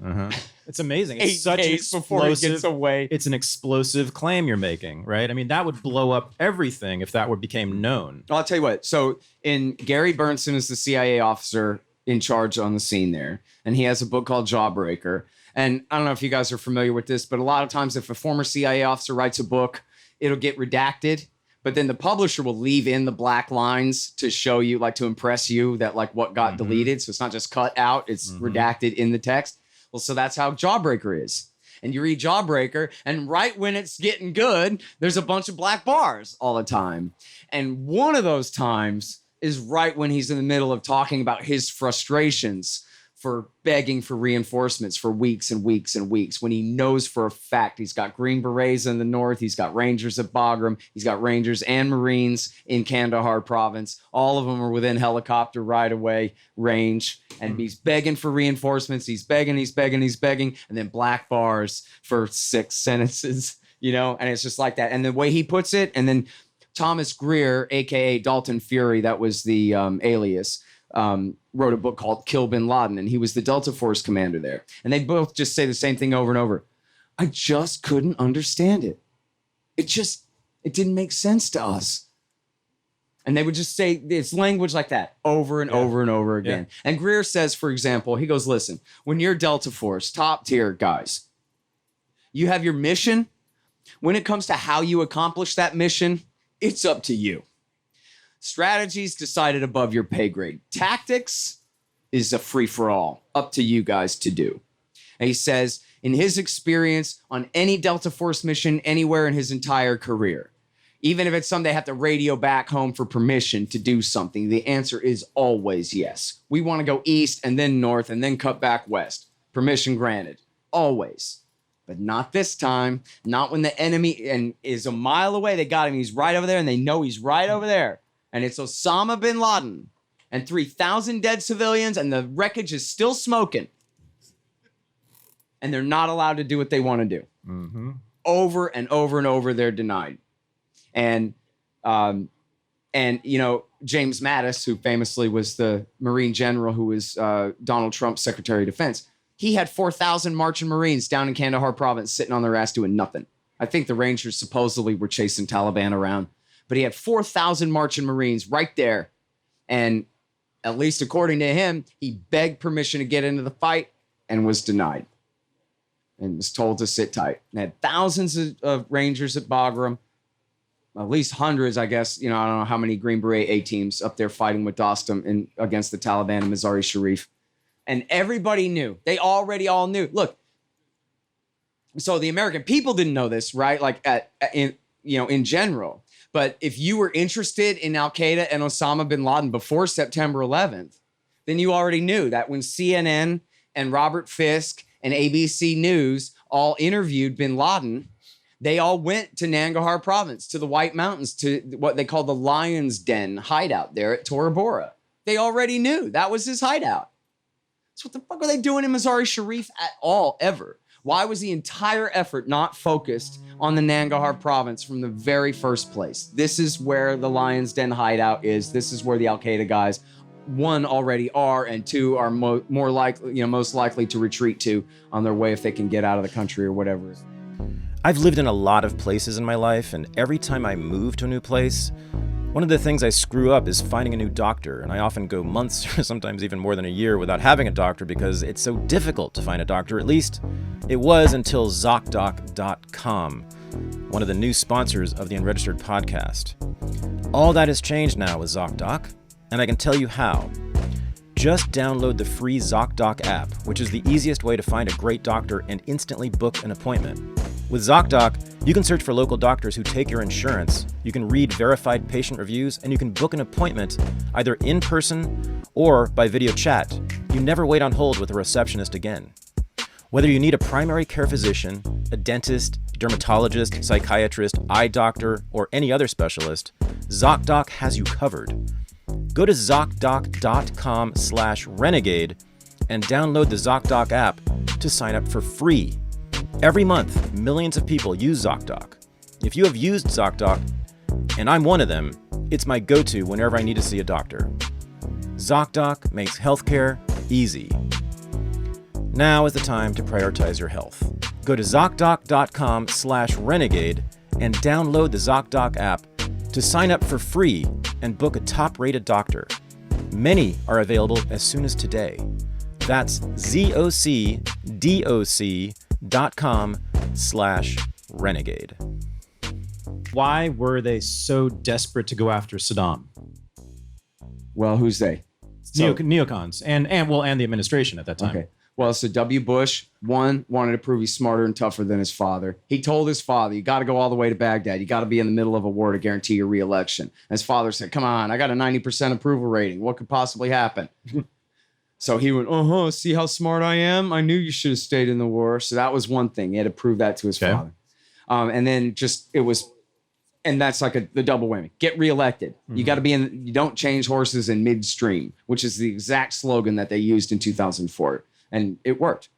Uh-huh. It's amazing. It's 8 such days before he gets away. It's an explosive claim you're making, right? I mean, that would blow up everything if that became known. I'll tell you what. So, Gary Bernson is the CIA officer in charge on the scene there, and he has a book called Jawbreaker. And I don't know if you guys are familiar with this, but a lot of times if a former CIA officer writes a book, it'll get redacted. But then the publisher will leave in the black lines to show you, like, to impress you that, like, what got deleted. So it's not just cut out, it's redacted in the text. Well, so that's how Jawbreaker is. And you read Jawbreaker, and right when it's getting good, there's a bunch of black bars all the time. And one of those times is right when he's in the middle of talking about his frustrations for begging for reinforcements for weeks and weeks and weeks, when he knows for a fact he's got Green Berets in the north, he's got Rangers at Bagram, he's got Rangers and Marines in Kandahar province. All of them are within helicopter right-of-way range, and he's begging for reinforcements. He's begging, and then black bars for 6 sentences, you know, and it's just like that. And the way he puts it, and then Thomas Greer, a.k.a. Dalton Fury, that was the alias, wrote a book called Kill Bin Laden, and he was the Delta Force commander there. And they both just say the same thing over and over. I just couldn't understand it. It didn't make sense to us. And they would just say it's language like that over and over and over again. Yeah. And Greer says, for example, he goes, listen, when you're Delta Force, top tier guys, you have your mission. When it comes to how you accomplish that mission, it's up to you. Strategies decided above your pay grade. Tactics is a free-for-all, up to you guys to do. And he says, in his experience on any Delta Force mission anywhere in his entire career, even if it's something they have to radio back home for permission to do something, the answer is always yes. We want to go east and then north and then cut back west. Permission granted. Always. But not this time. Not when the enemy is a mile away. They got him. He's right over there, and they know he's right over there. And it's Osama bin Laden and 3,000 dead civilians, and the wreckage is still smoking. And they're not allowed to do what they want to do. Mm-hmm. Over and over and over, they're denied. And you know, James Mattis, who famously was the Marine general who was Donald Trump's Secretary of Defense, he had 4,000 marching Marines down in Kandahar province sitting on their ass doing nothing. I think the Rangers supposedly were chasing Taliban around, but he had 4,000 marching Marines right there. And at least according to him, he begged permission to get into the fight and was denied and was told to sit tight. And had thousands of Rangers at Bagram, at least hundreds, I guess. You know, I don't know how many Green Beret A teams up there fighting with Dostum against the Taliban in Mazar-e-Sharif. And everybody knew. They already all knew. Look, so the American people didn't know this, right? Like in general. But if you were interested in Al-Qaeda and Osama bin Laden before September 11th, then you already knew that when CNN and Robert Fisk and ABC News all interviewed bin Laden, they all went to Nangarhar province, to the White Mountains, to what they call the Lion's Den hideout there at Tora Bora. They already knew that was his hideout. So what the fuck are they doing in Mazar-e-Sharif at all, ever? Why was the entire effort not focused on the Nangarhar province from the very first place? This is where the Lion's Den hideout is. This is where the Al-Qaeda guys, one, already are, and two, are more likely, most likely to retreat to on their way if they can get out of the country or whatever. I've lived in a lot of places in my life, and every time I move to a new place, one of the things I screw up is finding a new doctor, and I often go months or sometimes even more than a year without having a doctor because it's so difficult to find a doctor. At least it was until ZocDoc.com, one of the new sponsors of the Unregistered podcast. All that has changed now with ZocDoc, and I can tell you how. Just download the free ZocDoc app, which is the easiest way to find a great doctor and instantly book an appointment. With ZocDoc, you can search for local doctors who take your insurance, you can read verified patient reviews, and you can book an appointment either in person or by video chat. You never wait on hold with a receptionist again. Whether you need a primary care physician, a dentist, dermatologist, psychiatrist, eye doctor, or any other specialist, ZocDoc has you covered. Go to ZocDoc.com/renegade and download the ZocDoc app to sign up for free. Every month, millions of people use ZocDoc. If you have used ZocDoc, and I'm one of them, it's my go-to whenever I need to see a doctor. ZocDoc makes healthcare easy. Now is the time to prioritize your health. Go to ZocDoc.com/renegade and download the ZocDoc app to sign up for free and book a top-rated doctor. Many are available as soon as today. That's ZocDoc.com/renegade. Why were they so desperate to go after Saddam? Well, who's they? Neocons and the administration at that time. Okay. Well, so W. Bush, one, wanted to prove he's smarter and tougher than his father. He told his father, you got to go all the way to Baghdad. You got to be in the middle of a war to guarantee your reelection. His father said, come on, I got a 90% approval rating. What could possibly happen? So he went, see how smart I am? I knew you should have stayed in the war. So that was one thing. He had to prove that to his father. And then and that's like the double whammy. Get reelected. Mm-hmm. You got to be you don't change horses in midstream, which is the exact slogan that they used in 2004. And it worked.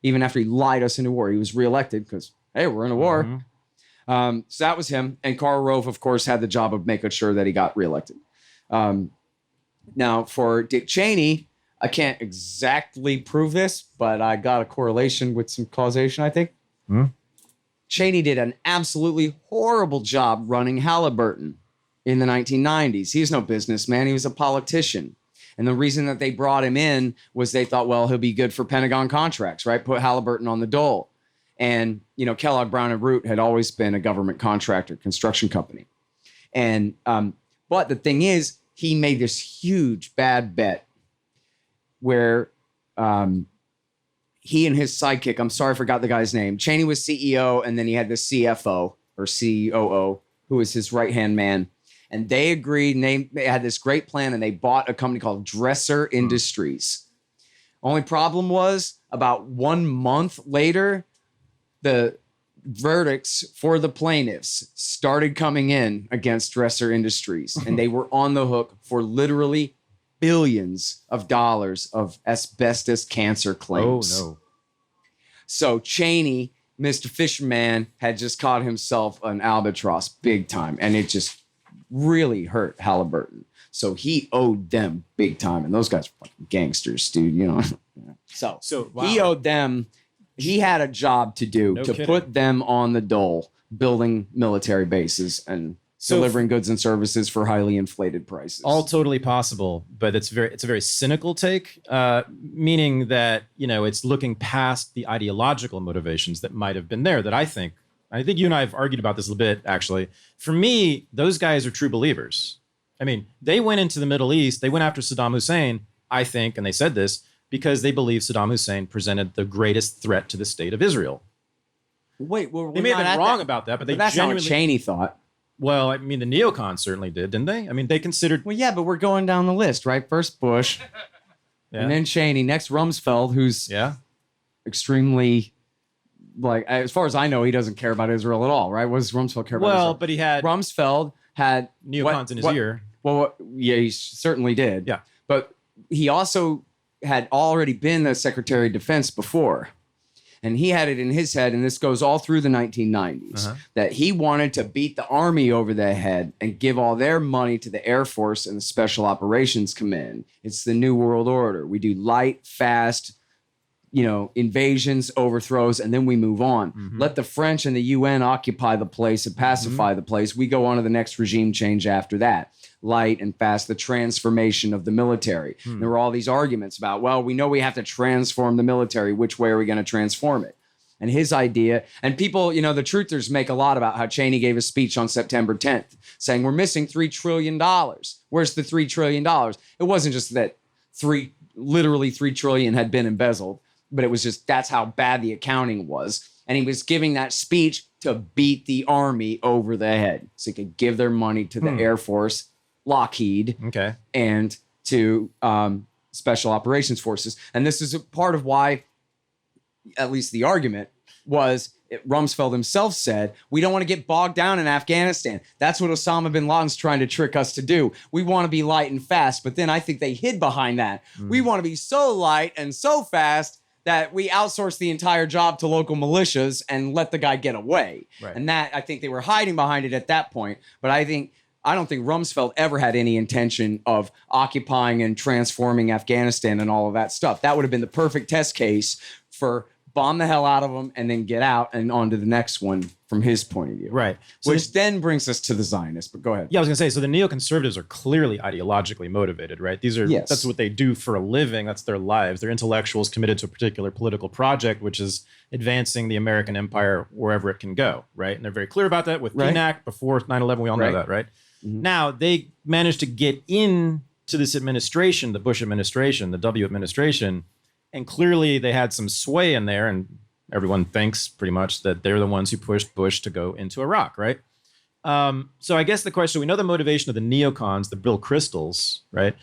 Even after he lied us into war, he was reelected because, hey, we're in a war. Mm-hmm. So that was him. And Karl Rove, of course, had the job of making sure that he got reelected. Now, for Dick Cheney, I can't exactly prove this, but I got a correlation with some causation, I think. Mm-hmm. Cheney did an absolutely horrible job running Halliburton in the 1990s. He's no businessman. He was a politician. And the reason that they brought him in was they thought, well, he'll be good for Pentagon contracts, right? Put Halliburton on the dole. And, Kellogg, Brown & Root had always been a government contractor, construction company. And But the thing is, he made this huge bad bet where he and his sidekick, I'm sorry, I forgot the guy's name. Cheney was CEO, and then he had the CFO or COO, who was his right-hand man. And they agreed, and they had this great plan, and they bought a company called Dresser Industries. Only problem was, about 1 month later, the verdicts for the plaintiffs started coming in against Dresser Industries, and they were on the hook for literally billions of dollars of asbestos cancer claims. Oh, no. So Cheney, Mr. Fisherman, had just caught himself an albatross big time, and it just really hurt Halliburton. So he owed them big time, and those guys were fucking gangsters, dude. You know. So wow. he owed them. He had a job to do No to kidding. put them on the dole, building military bases and delivering goods and services for highly inflated prices. All totally possible, but it's a very cynical take, meaning that, you know, it's looking past the ideological motivations that might have been there. That I think you and I have argued about this a little bit, actually. For me, those guys are true believers. I mean, they went into the Middle East, they went after Saddam Hussein, I think, and they said this, because they believe Saddam Hussein presented the greatest threat to the state of Israel. Wait, well, They may have been wrong about that, but they that's genuinely... not what Cheney thought. Well, I mean, the neocons certainly did, didn't they? I mean, they considered... Well, yeah, but we're going down the list, right? First Bush, Yeah. and then Cheney, next Rumsfeld, who's Yeah. extremely, like, as far as I know, he doesn't care about Israel at all, right? What does Rumsfeld care about Well, Israel? but he had Rumsfeld had neocons in his ear. Well, yeah, he certainly did. Yeah. But he also had already been the Secretary of Defense before. And he had it in his head, and this goes all through the 1990s, that he wanted to beat the Army over the head and give all their money to the Air Force and the Special Operations Command. It's the New World Order. We do light, fast, you know, invasions, overthrows, and then we move on. Let the French and the UN occupy the place and pacify the place. We go on to the next regime change after that. Light and fast, the transformation of the military. There were all these arguments about, well, we know we have to transform the military. Which way are we going to transform it? And his idea, and people, you know, the truthers make a lot about how Cheney gave a speech on September 10th saying we're missing $3 trillion. Where's the $3 trillion? It wasn't just that literally $3 trillion had been embezzled, but it was just that's how bad the accounting was. And he was giving that speech to beat the Army over the head so he could give their money to the Air Force, Lockheed, Okay. and to Special Operations Forces. And this is a part of why, at least the argument was, Rumsfeld himself said, we don't want to get bogged down in Afghanistan. That's what Osama bin Laden's trying to trick us to do. We want to be light and fast. But then I think they hid behind that. We want to be so light and so fast that we outsource the entire job to local militias and let the guy get away. Right. And that, I think they were hiding behind it at that point. But I don't think Rumsfeld ever had any intention of occupying and transforming Afghanistan and all of that stuff. That would have been the perfect test case for bomb the hell out of them and then get out and on to the next one from his point of view. Right. So Which then brings us to the Zionists. But go ahead. yeah, I was going to say, so the neoconservatives are clearly ideologically motivated, right? Yes. That's what they do for a living. That's their lives. They're intellectuals committed to a particular political project, which is advancing the American empire wherever it can go, right? And they're very clear about that with Right. PNAC before 9/11. We all know Right. that, right? Now, they managed to get into this administration, the Bush administration, the W administration, and clearly they had some sway in there, and everyone thinks pretty much that they're the ones who pushed Bush to go into Iraq, right? So I guess the question, we know the motivation of the neocons, the Bill Kristols, right?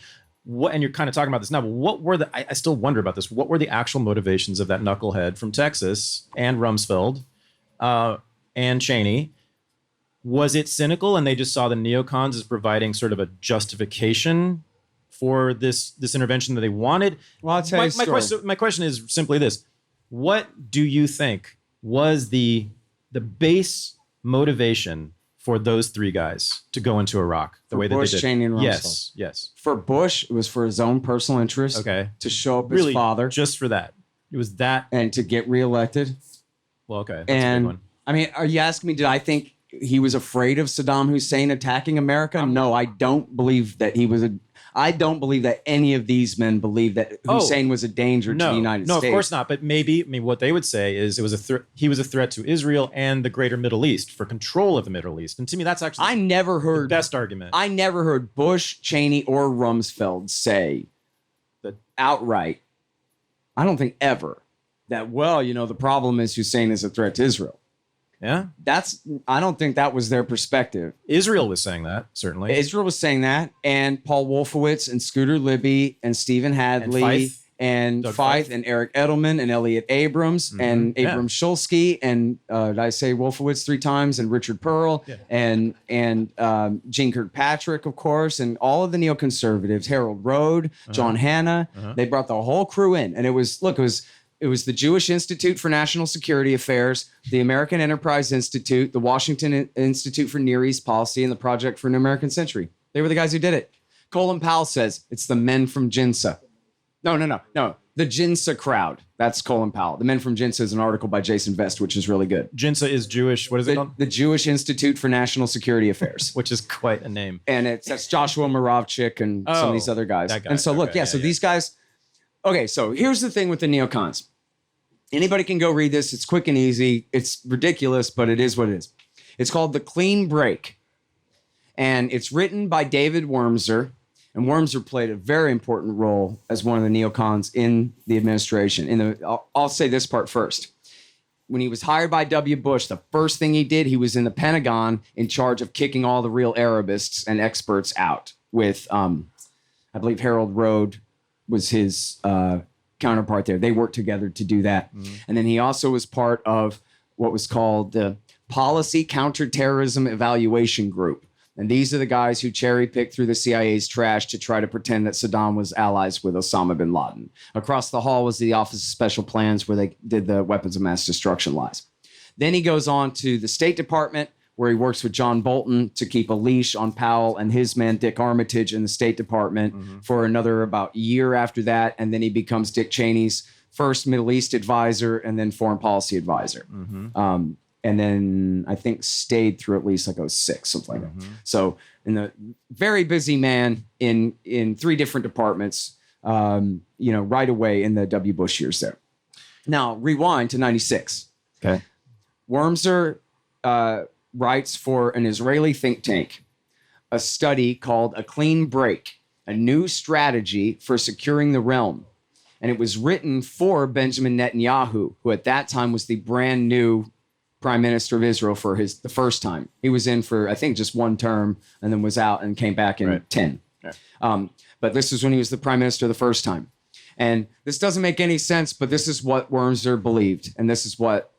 And you're kind of talking about this now, but what were I still wonder about this, what were the actual motivations of that knucklehead from Texas and Rumsfeld and Cheney? Was it cynical and they just saw the neocons as providing sort of a justification for this intervention that they wanted? Well, I'll tell you a story. My question is simply this. What do you think was the base motivation for those three guys to go into Iraq the For way that Bush, they did? Cheney, and Yes, yes. For Bush, it was for his own personal interest. Okay. To show up Really, his father just for that. It was that. and to get reelected. Well, okay. That's a big And one. I mean, are you asking me, did I think he was afraid of Saddam Hussein attacking America? No, I don't believe that he was I don't believe that any of these men believe that Hussein was a danger to the United States. No, of course not. But maybe, what they would say is he was a threat to Israel and the greater Middle East, for control of the Middle East. And to me, that's actually the best argument. I never heard Bush, Cheney, or Rumsfeld say that outright, I don't think ever, that, the problem is Hussein is a threat to Israel. Yeah. I don't think that was their perspective. Israel was saying that, certainly. Israel was saying that, and Paul Wolfowitz and Scooter Libby and Stephen Hadley and Feith and Eric Edelman and Elliot Abrams and Abram Shulsky and did I say Wolfowitz 3 times, and Richard Pearl and Gene Kirkpatrick, of course, and all of the neoconservatives, Harold Rode, John Hanna. They brought the whole crew in, and it was the Jewish Institute for National Security Affairs, the American Enterprise Institute, the Washington Institute for Near East Policy, and the Project for an American Century. They were the guys who did it. Colin Powell says it's the men from Jinsa. No. The Jinsa crowd. That's Colin Powell. The men from Jinsa is an article by Jason Vest, which is really good. Jinsa is Jewish. What is it called? The Jewish Institute for National Security Affairs. Which is quite a name. And that's Joshua Moravchik and some of these other guys. And so look, these guys. Okay, so here's the thing with the neocons. Anybody can go read this. It's quick and easy. It's ridiculous, but it is what it is. It's called The Clean Break. And it's written by David Wormser. And Wormser played a very important role as one of the neocons in the administration. I'll say this part first. When he was hired by W. Bush, the first thing he did, he was in the Pentagon in charge of kicking all the real Arabists and experts out with, I believe Harold Rode was his counterpart there. They worked together to do that. And then he also was part of what was called the Policy Counterterrorism Evaluation Group. And these are the guys who cherry-picked through the CIA's trash to try to pretend that Saddam was allies with Osama bin Laden. Across the hall was the Office of Special Plans, where they did the weapons of mass destruction lies. Then he goes on to the State Department, where he works with John Bolton to keep a leash on Powell and his man Dick Armitage in the State Department for another about year after that. And then he becomes Dick Cheney's first Middle East advisor and then foreign policy advisor. And then I think stayed through at least like 06, something like that. So in the very busy man in 3 different departments, right away in the W. Bush years there. Now rewind to 96. Okay. Wormser writes for an Israeli think tank a study called A Clean Break, a new strategy for securing the realm. And it was written for Benjamin Netanyahu, who at that time was the brand new prime minister of Israel for the first time. He was in for, I think, just 1 term and then was out and came back in 10. Right. But this is when he was the prime minister the first time. And this doesn't make any sense, but this is what Wormser believed. And this is what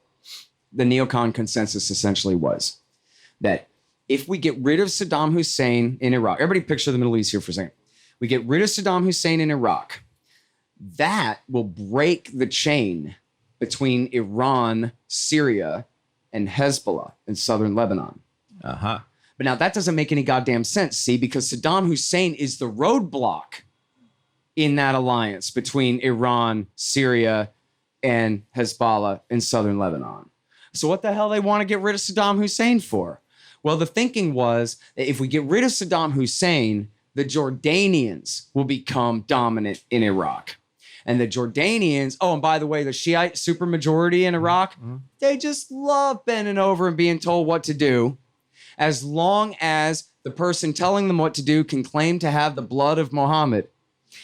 the neocon consensus essentially was. That if we get rid of Saddam Hussein in Iraq, everybody picture the Middle East here for a second. We get rid of Saddam Hussein in Iraq. That will break the chain between Iran, Syria, and Hezbollah in southern Lebanon. But now that doesn't make any goddamn sense, see, because Saddam Hussein is the roadblock in that alliance between Iran, Syria, and Hezbollah in southern Lebanon. So what the hell they want to get rid of Saddam Hussein for? Well, the thinking was that if we get rid of Saddam Hussein, the Jordanians will become dominant in Iraq. And the Jordanians, and by the way, the Shiite supermajority in Iraq, they just love bending over and being told what to do, as long as the person telling them what to do can claim to have the blood of Muhammad.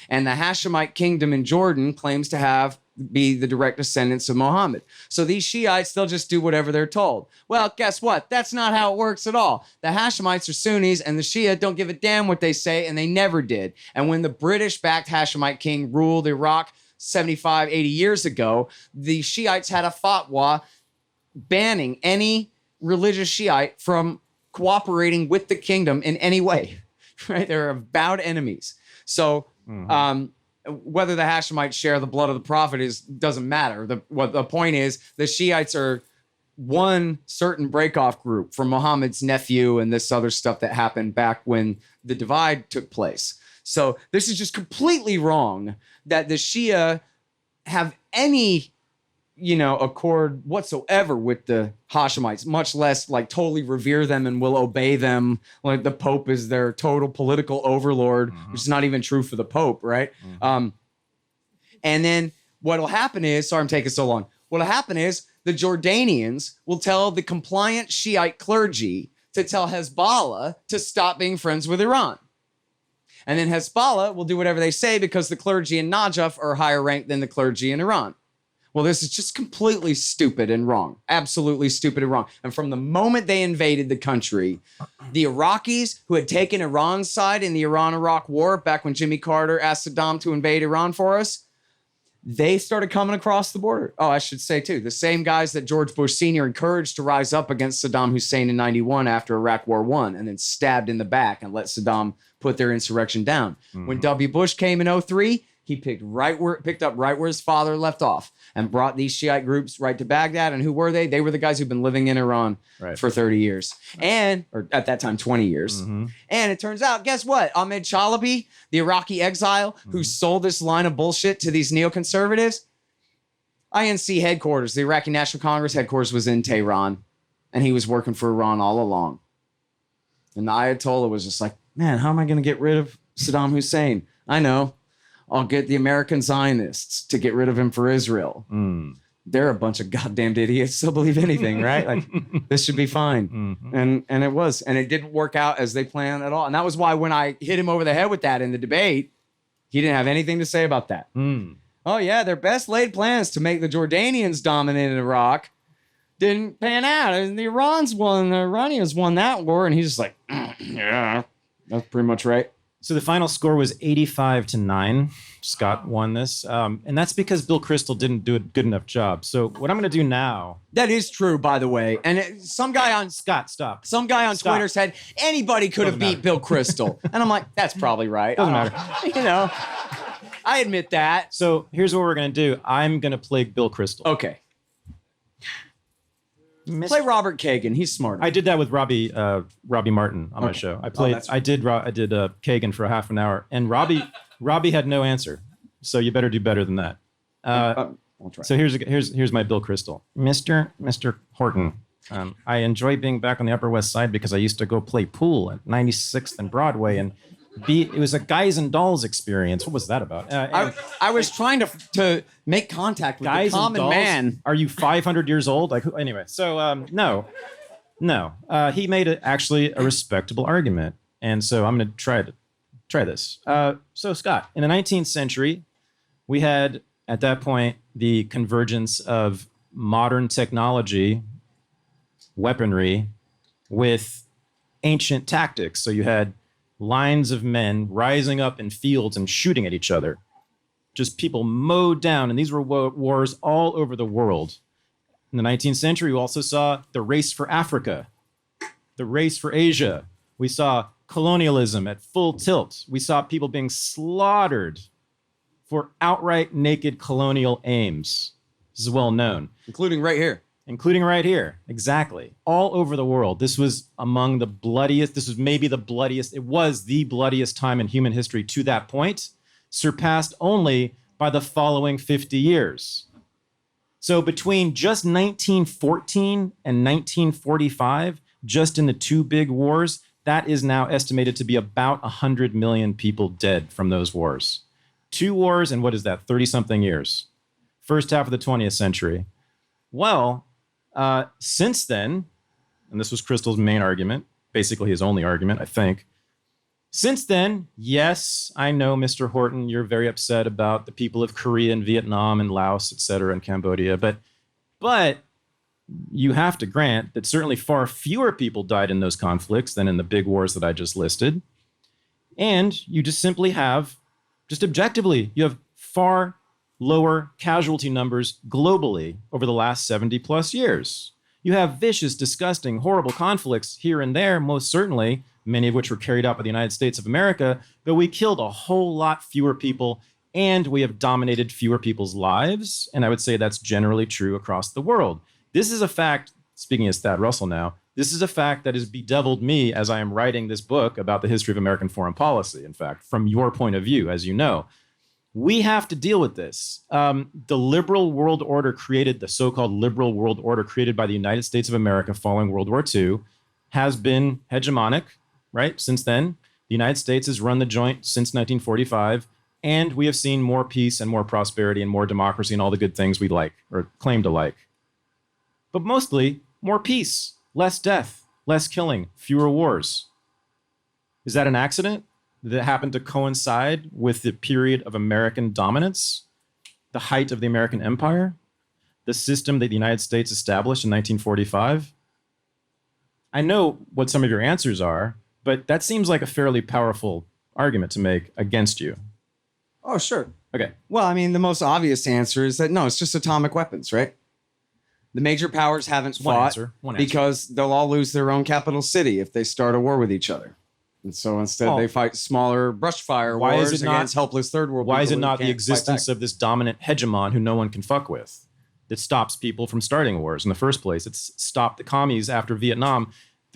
And the Hashemite kingdom in Jordan claims to be the direct descendants of Muhammad. So these Shiites, they'll just do whatever they're told. Well, guess what? That's not how it works at all. The Hashemites are Sunnis, and the Shia don't give a damn what they say, and they never did. And when the British-backed Hashemite king ruled Iraq 75, 80 years ago, the Shiites had a fatwa banning any religious Shiite from cooperating with the kingdom in any way. Right? They're avowed enemies. So whether the Hashemites share the blood of the prophet doesn't matter. The point is the Shiites are one certain breakoff group from Muhammad's nephew and this other stuff that happened back when the divide took place. So this is just completely wrong that the Shia have any accord whatsoever with the Hashemites, much less like totally revere them and will obey them. Like the Pope is their total political overlord, which is not even true for the Pope, right? And then what'll happen is, sorry I'm taking so long. What'll happen is the Jordanians will tell the compliant Shiite clergy to tell Hezbollah to stop being friends with Iran. And then Hezbollah will do whatever they say because the clergy in Najaf are higher ranked than the clergy in Iran. Well, this is just completely stupid and wrong. Absolutely stupid and wrong. And from the moment they invaded the country, the Iraqis who had taken Iran's side in the Iran-Iraq war back when Jimmy Carter asked Saddam to invade Iran for us, they started coming across the border. Oh, I should say, too, the same guys that George Bush Sr. encouraged to rise up against Saddam Hussein in 91 after Iraq War I and then stabbed in the back and let Saddam put their insurrection down. When W. Bush came in 03, he picked up right where his father left off and brought these Shiite groups right to Baghdad. And who were they? They were the guys who've been living in Iran for 30 years. Or at that time, 20 years. And it turns out, guess what? Ahmed Chalabi, the Iraqi exile who sold this line of bullshit to these neoconservatives, INC headquarters, the Iraqi National Congress headquarters was in Tehran. And he was working for Iran all along. And the Ayatollah was just like, man, how am I going to get rid of Saddam Hussein? I know. I'll get the American Zionists to get rid of him for Israel. They're a bunch of goddamn idiots. They'll believe anything, right? Like, this should be fine. And it was. And it didn't work out as they planned at all. And that was why when I hit him over the head with that in the debate, he didn't have anything to say about that. Oh, yeah, their best laid plans to make the Jordanians dominate in Iraq didn't pan out. And the Iranians won that war. And he's just like, yeah, that's pretty much right. So the final score was 85-9. Scott won this. And that's because Bill Kristol didn't do a good enough job. So what I'm going to do now. That is true, by the way. And some guy on Scott, stop. Some guy on Twitter said anybody could have beat Bill Kristol. And I'm like, that's probably right. Doesn't matter. I admit that. So here's what we're going to do. I'm going to play Bill Kristol. Okay. Play Robert Kagan. He's smart. I did that with Robbie Martin on my show. I did Kagan for a half an hour, and Robbie had no answer. So you better do better than that. I'll try. So here's my Bill Kristol, Mr. Horton. I enjoy being back on the Upper West Side because I used to go play pool at 96th and Broadway, and it was a guys and dolls experience. What was that about? I was trying to make contact with guys the common and dolls? man. Are you 500 years old? Anyway. So no. He made actually a respectable argument, and so I'm going to try this. So Scott, in the 19th century, we had at that point the convergence of modern technology, weaponry, with ancient tactics. So you had lines of men rising up in fields and shooting at each other. Just people mowed down. And these were wars all over the world. In the 19th century, we also saw the race for Africa, the race for Asia. We saw colonialism at full tilt. We saw people being slaughtered for outright naked colonial aims. This is well known. Including right here. Exactly. All over the world. This was among the bloodiest. This was maybe the bloodiest. It was the bloodiest time in human history to that point, surpassed only by the following 50 years. So between just 1914 and 1945, just in the two big wars, that is now estimated to be about 100 million people dead from those wars. Two wars in, 30-something years. First half of the 20th century. Well, since then, and this was Kristol's main argument, basically his only argument, I think. Since then, yes, I know, Mr. Horton, you're very upset about the people of Korea and Vietnam and Laos, et cetera, and Cambodia. But you have to grant that certainly far fewer people died in those conflicts than in the big wars that I just listed. And you just simply have, just objectively, you have far lower casualty numbers globally over the last 70 plus years. You have vicious, disgusting, horrible conflicts here and there, most certainly, many of which were carried out by the United States of America, but we killed a whole lot fewer people, and we have dominated fewer people's lives, and I would say that's generally true across the world. This is a fact, speaking as Thad Russell now, this is a fact that has bedeviled me as I am writing this book about the history of American foreign policy, in fact, from your point of view, as you know. We have to deal with this. The liberal world order created, the so-called liberal world order created by the United States of America following World War II, has been hegemonic, right? Since then, the United States has run the joint since 1945, and we have seen more peace and more prosperity and more democracy and all the good things we like or claim to like. But mostly, more peace, less death, less killing, fewer wars. Is that an accident? That happened to coincide with the period of American dominance, the height of the American empire, the system that the United States established in 1945? I know what some of your answers are, but that seems like a fairly powerful argument to make against you. Oh, sure. Okay. Well, I mean, the most obvious answer is that no, it's just atomic weapons, right? The major powers haven't fought One answer. because they'll all lose their own capital city if they start a war with each other. And so instead, they fight smaller brush fire wars against helpless third world. Why is it not the existence of this dominant hegemon who no one can fuck with that stops people from starting wars in the first place? It's stopped the commies after Vietnam.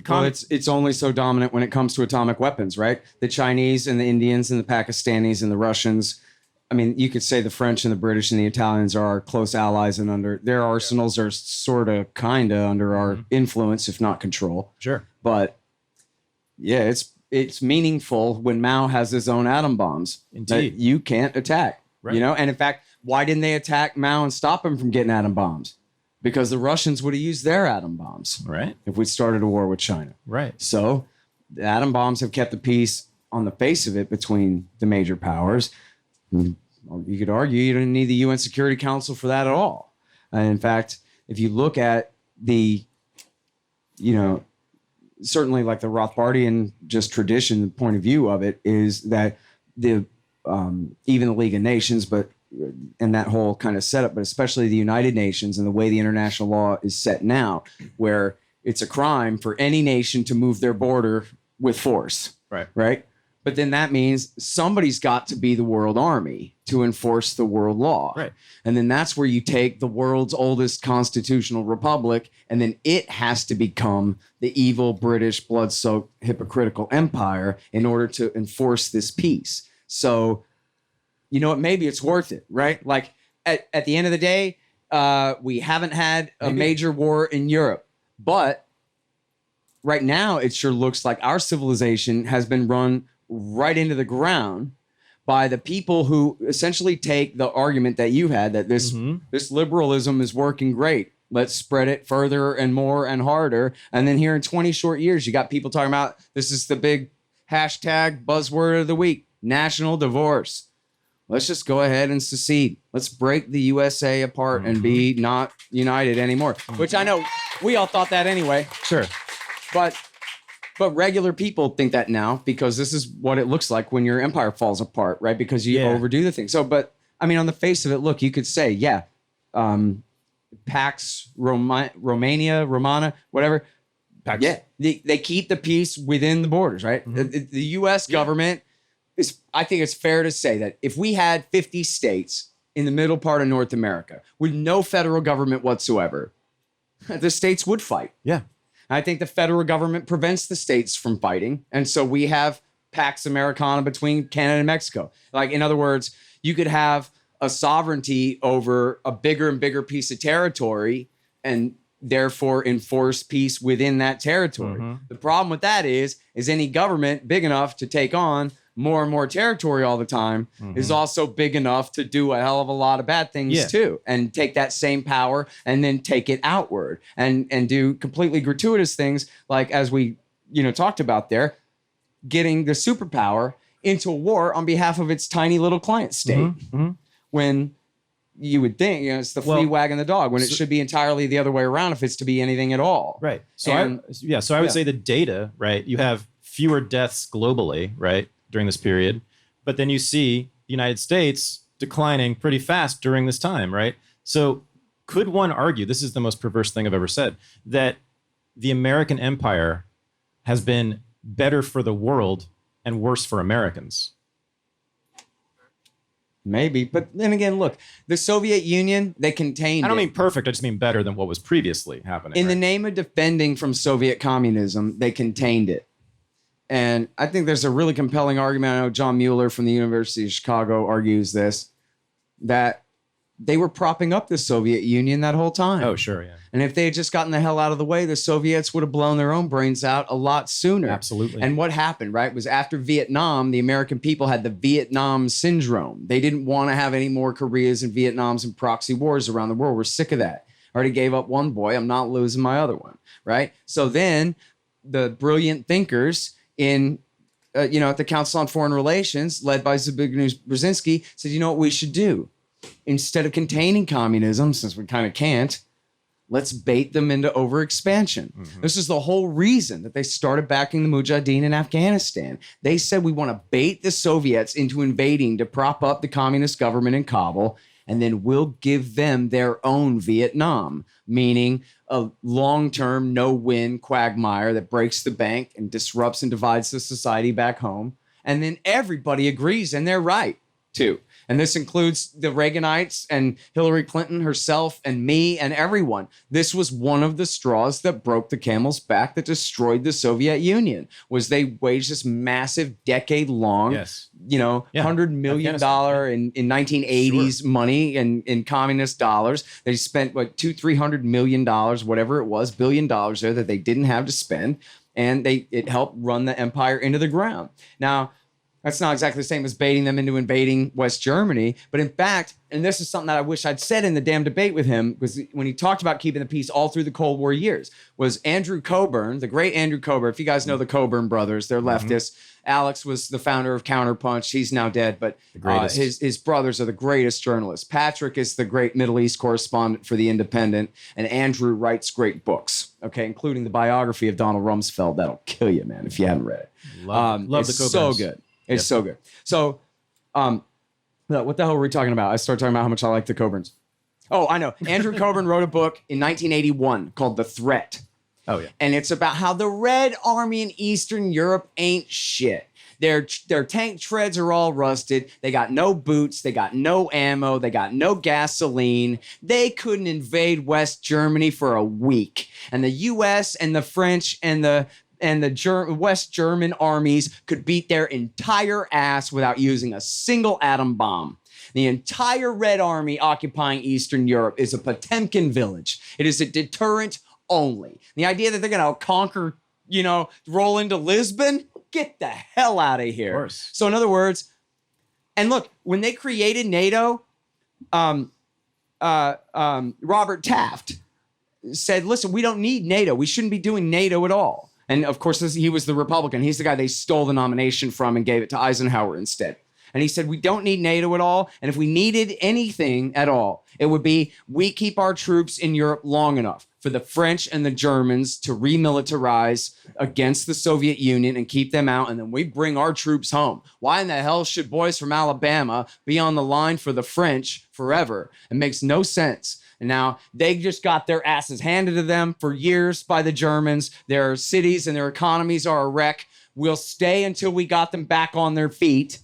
Well, it's only so dominant when it comes to atomic weapons, right? The Chinese and the Indians and the Pakistanis and the Russians. I mean, you could say the French and the British and the Italians are our close allies, and under their arsenals are sort of, kind of under our influence, if not control. Sure. But yeah, it's meaningful when Mao has his own atom bombs. Indeed. That you can't attack. Right. You know, and in fact, why didn't they attack Mao and stop him from getting atom bombs? Because the Russians would have used their atom bombs, Right. if we started a war with China. Right. So the atom bombs have kept the peace on the face of it between the major powers. You could argue you didn't need the UN Security Council for that at all. And in fact, if you look at the, certainly like the Rothbardian just tradition, the point of view of it is that the even the League of Nations, and that whole kind of setup, but especially the United Nations and the way the international law is set now, where it's a crime for any nation to move their border with force. Right. But then that means somebody's got to be the world army to enforce the world law. Right. And then that's where you take the world's oldest constitutional republic, and then it has to become the evil British blood-soaked hypocritical empire in order to enforce this peace. So, you know what? Maybe it's worth it, right? Like at the end of the day, we haven't had a major war in Europe, but right now it sure looks like our civilization has been run right into the ground by the people who essentially take the argument that you had that this liberalism is working great. Let's spread it further and more and harder. And then here in 20 short years, you got people talking about this is the big hashtag buzzword of the week, national divorce. Let's just go ahead and secede. Let's break the USA apart and be not united anymore, which I know we all thought that anyway. Sure. But regular people think that now because this is what it looks like when your empire falls apart, right? Because you overdo the thing. So, but I mean, on the face of it, look, you could say, Pax Romana, whatever. Pax. Yeah, they keep the peace within the borders, right? The U.S. government I think it's fair to say that if we had 50 states in the middle part of North America with no federal government whatsoever, the states would fight. Yeah. I think the federal government prevents the states from fighting. And so we have Pax Americana between Canada and Mexico. Like, in other words, you could have a sovereignty over a bigger and bigger piece of territory and therefore enforce peace within that territory. The problem with that is any government big enough to take on more and more territory all the time is also big enough to do a hell of a lot of bad things too, and take that same power and then take it outward and do completely gratuitous things, like as we talked about there, getting the superpower into a war on behalf of its tiny little client state. When you would think it's the flea wagging the dog, when it should be entirely the other way around if it's to be anything at all. Right. So I would say the data, right? You have fewer deaths globally, right, during this period, but then you see the United States declining pretty fast during this time, right? So could one argue, this is the most perverse thing I've ever said, that the American empire has been better for the world and worse for Americans? Maybe, but then again, look, the Soviet Union, they contained I don't mean perfect, I just mean better than what was previously happening. In the name of defending from Soviet communism, they contained it. And I think there's a really compelling argument. I know John Mueller from the University of Chicago argues this, that they were propping up the Soviet Union that whole time. Oh, sure, yeah. And if they had just gotten the hell out of the way, the Soviets would have blown their own brains out a lot sooner. Absolutely. And what happened, right, was after Vietnam, the American people had the Vietnam syndrome. They didn't want to have any more Koreas and Vietnams and proxy wars around the world. We're sick of that. I already gave up one boy. I'm not losing my other one, right? So then the brilliant thinkers in, at the Council on Foreign Relations, led by Zbigniew Brzezinski, said, you know what we should do? Instead of containing communism, since we kind of can't, let's bait them into overexpansion. Mm-hmm. This is the whole reason that they started backing the Mujahideen in Afghanistan. They said, we want to bait the Soviets into invading to prop up the communist government in Kabul, and then we'll give them their own Vietnam, meaning a long-term, no-win quagmire that breaks the bank and disrupts and divides the society back home. And then everybody agrees, and they're right, too. And this includes the Reaganites and Hillary Clinton herself and me and everyone. This was one of the straws that broke the camel's back that destroyed the Soviet Union, was they waged this massive decade-long, $100 million in 1980s money in communist dollars. They spent $200-300 million, whatever it was, $1 billion there that they didn't have to spend. And it helped run the empire into the ground. Now, that's not exactly the same as baiting them into invading West Germany. But in fact, and this is something that I wish I'd said in the damn debate with him, was when he talked about keeping the peace all through the Cold War years, was Andrew Coburn, the great Andrew Coburn. If you guys know the Coburn brothers, they're leftists. Alex was the founder of Counterpunch. He's now dead, but his brothers are the greatest journalists. Patrick is the great Middle East correspondent for The Independent, and Andrew writes great books, including the biography of Donald Rumsfeld. That'll kill you, man, if you haven't read it. Love the Coburns. It's so good. It's so good. So, what the hell were we talking about? I started talking about how much I like the Coburns. Oh, I know. Andrew Coburn wrote a book in 1981 called The Threat. Oh, yeah. And it's about how the Red Army in Eastern Europe ain't shit. Their tank treads are all rusted. They got no boots. They got no ammo. They got no gasoline. They couldn't invade West Germany for a week. And the U.S. and the French and the West German armies could beat their entire ass without using a single atom bomb. The entire Red Army occupying Eastern Europe is a Potemkin village. It is a deterrent only. The idea that they're going to conquer, roll into Lisbon, get the hell out of here. Of course. So in other words, and look, when they created NATO, Robert Taft said, listen, we don't need NATO. We shouldn't be doing NATO at all. And of course, he was the Republican. He's the guy they stole the nomination from and gave it to Eisenhower instead. And he said, we don't need NATO at all. And if we needed anything at all, it would be we keep our troops in Europe long enough for the French and the Germans to remilitarize against the Soviet Union and keep them out. And then we bring our troops home. Why in the hell should boys from Alabama be on the line for the French forever? It makes no sense. And now they just got their asses handed to them for years by the Germans. Their cities and their economies are a wreck. We'll stay until we got them back on their feet.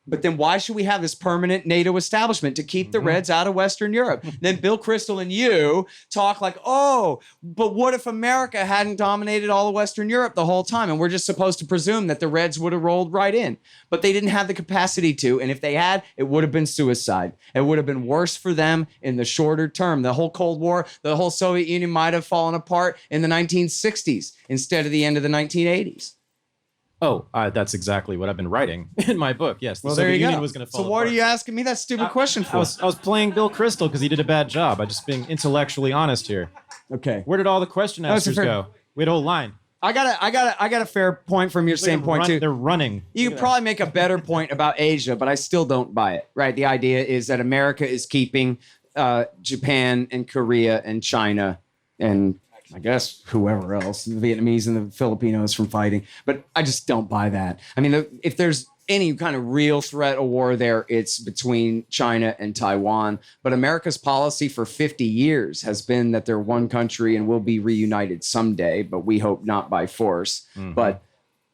But then why should we have this permanent NATO establishment to keep the Reds out of Western Europe? Then Bill Kristol and you talk like, oh, but what if America hadn't dominated all of Western Europe the whole time? And we're just supposed to presume that the Reds would have rolled right in. But they didn't have the capacity to. And if they had, it would have been suicide. It would have been worse for them in the shorter term. The whole Cold War, the whole Soviet Union might have fallen apart in the 1960s instead of the end of the 1980s. Oh, that's exactly what I've been writing in my book. Yes, the Well, Soviet there you Union go. was going to fall So what apart. are you asking me that stupid question for? I was playing Bill Kristol because he did a bad job. I'm just being intellectually honest here. Okay. Where did all the question That's a answers fair- go? We had a whole line. I got a fair point from your same point too. They're running. You could probably make a better point about Asia, but I still don't buy it. Right? The idea is that America is keeping Japan and Korea and China and I guess whoever else, the Vietnamese and the Filipinos from fighting. But I just don't buy that. I mean, if there's any kind of real threat of war there, it's between China and Taiwan. But America's policy for 50 years has been that they're one country and will be reunited someday, but we hope not by force. Mm-hmm. But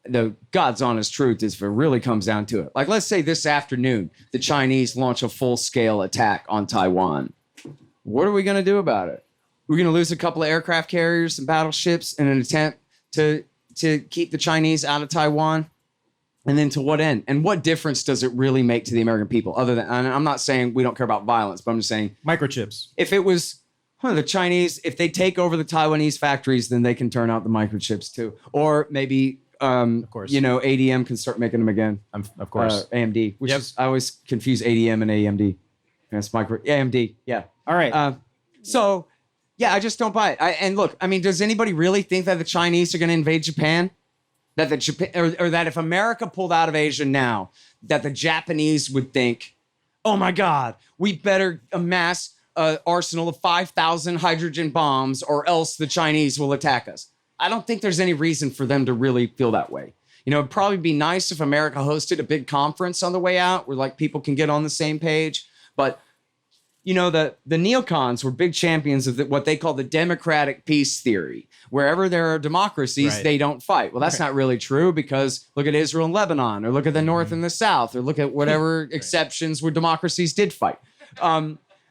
the God's honest truth is if it really comes down to it. Like, let's say this afternoon, the Chinese launch a full-scale attack on Taiwan. What are we going to do about it? We're going to lose a couple of aircraft carriers and battleships in an attempt to to keep the Chinese out of Taiwan? And then to what end? And what difference does it really make to the American people? Other than, and I'm not saying we don't care about violence, but I'm just saying Microchips. if it was the Chinese, if they take over the Taiwanese factories, then they can turn out the microchips too. Or maybe, of course, ADM can start making them again. Of course. AMD, which is, I always confuse ADM and AMD. That's AMD. Yeah. All right. So, yeah, I just don't buy it. And look, I mean, does anybody really think that the Chinese are going to invade Japan? That or that if America pulled out of Asia now, that the Japanese would think, oh my God, we better amass an arsenal of 5,000 hydrogen bombs or else the Chinese will attack us. I don't think there's any reason for them to really feel that way. It'd probably be nice if America hosted a big conference on the way out where like people can get on the same page. But the neocons were big champions of what they call the democratic peace theory. Wherever there are democracies, they don't fight. Well, that's not really true because look at Israel and Lebanon, or look at the North and the South, or look at whatever exceptions where democracies did fight.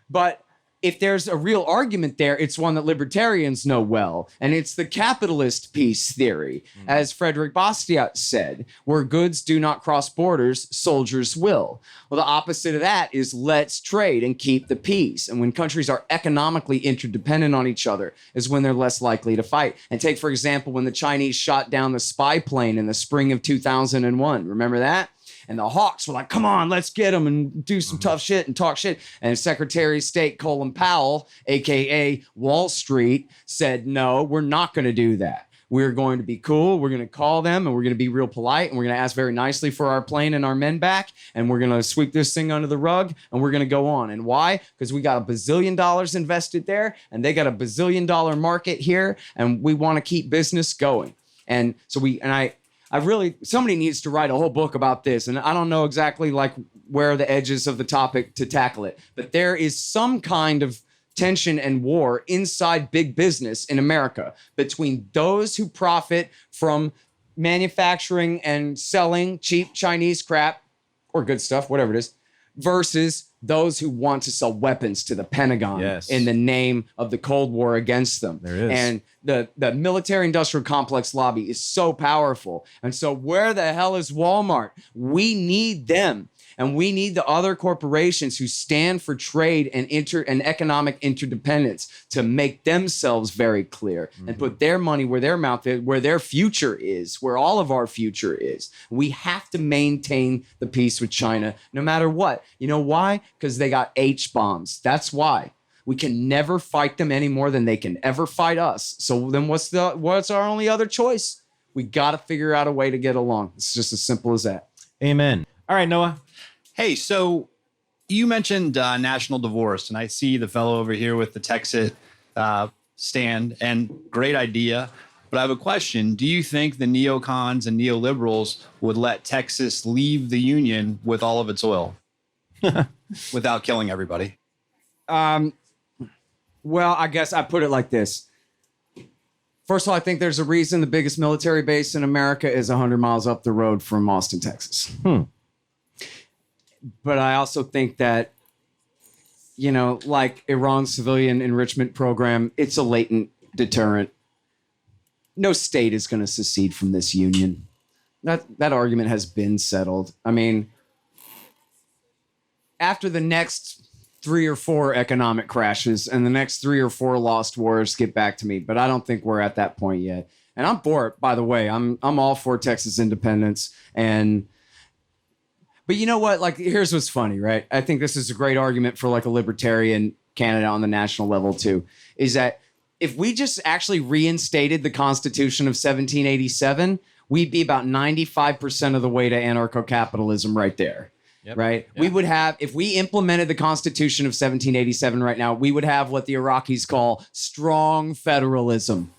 But if there's a real argument there, it's one that libertarians know well, and it's the capitalist peace theory. As Frederick Bastiat said, where goods do not cross borders, soldiers will. Well, the opposite of that is let's trade and keep the peace. And when countries are economically interdependent on each other is when they're less likely to fight. And take, for example, when the Chinese shot down the spy plane in the spring of 2001. Remember that? And the Hawks were like, come on, let's get them and do some tough shit and talk shit. And Secretary of State Colin Powell, a.k.a. Wall Street, said, no, we're not going to do that. We're going to be cool. We're going to call them and we're going to be real polite. And we're going to ask very nicely for our plane and our men back. And we're going to sweep this thing under the rug and we're going to go on. And why? Because we got $1 bazillion invested there and they got $1 bazillion market here. And we want to keep business going. And so somebody needs to write a whole book about this. And I don't know exactly like where are the edges of the topic to tackle it, but there is some kind of tension and war inside big business in America between those who profit from manufacturing and selling cheap Chinese crap or good stuff, whatever it is, versus those who want to sell weapons to the Pentagon in the name of the Cold War against them. There is. And the military-industrial complex lobby is so powerful. And so where the hell is Walmart? We need them. And we need the other corporations who stand for trade and economic interdependence to make themselves very clear and put their money where their mouth is, where their future is, where all of our future is. We have to maintain the peace with China no matter what. You know why? Because they got H-bombs. That's why. We can never fight them any more than they can ever fight us. So then what's our only other choice? We got to figure out a way to get along. It's just as simple as that. Amen. All right, Noah. Hey, so you mentioned national divorce, and I see the fellow over here with the Texit stand, and great idea. But I have a question. Do you think the neocons and neoliberals would let Texas leave the union with all of its oil without killing everybody? Well, I guess I put it like this. First of all, I think there's a reason the biggest military base in America is 100 miles up the road from Austin, Texas. But I also think that, like Iran's civilian enrichment program, it's a latent deterrent. No state is going to secede from this union. That argument has been settled. I mean, after the next 3 or 4 economic crashes and the next 3 or 4 lost wars, get back to me. But I don't think we're at that point yet. And I'm for it, by the way. I'm all for Texas independence. But you know what? Like, here's what's funny, right? I think this is a great argument for like a libertarian candidate on the national level too, is that if we just actually reinstated the Constitution of 1787, we'd be about 95% of the way to anarcho-capitalism right there. Right? Yeah. We would have, if we implemented the Constitution of 1787 right now, we would have what the Iraqis call strong federalism,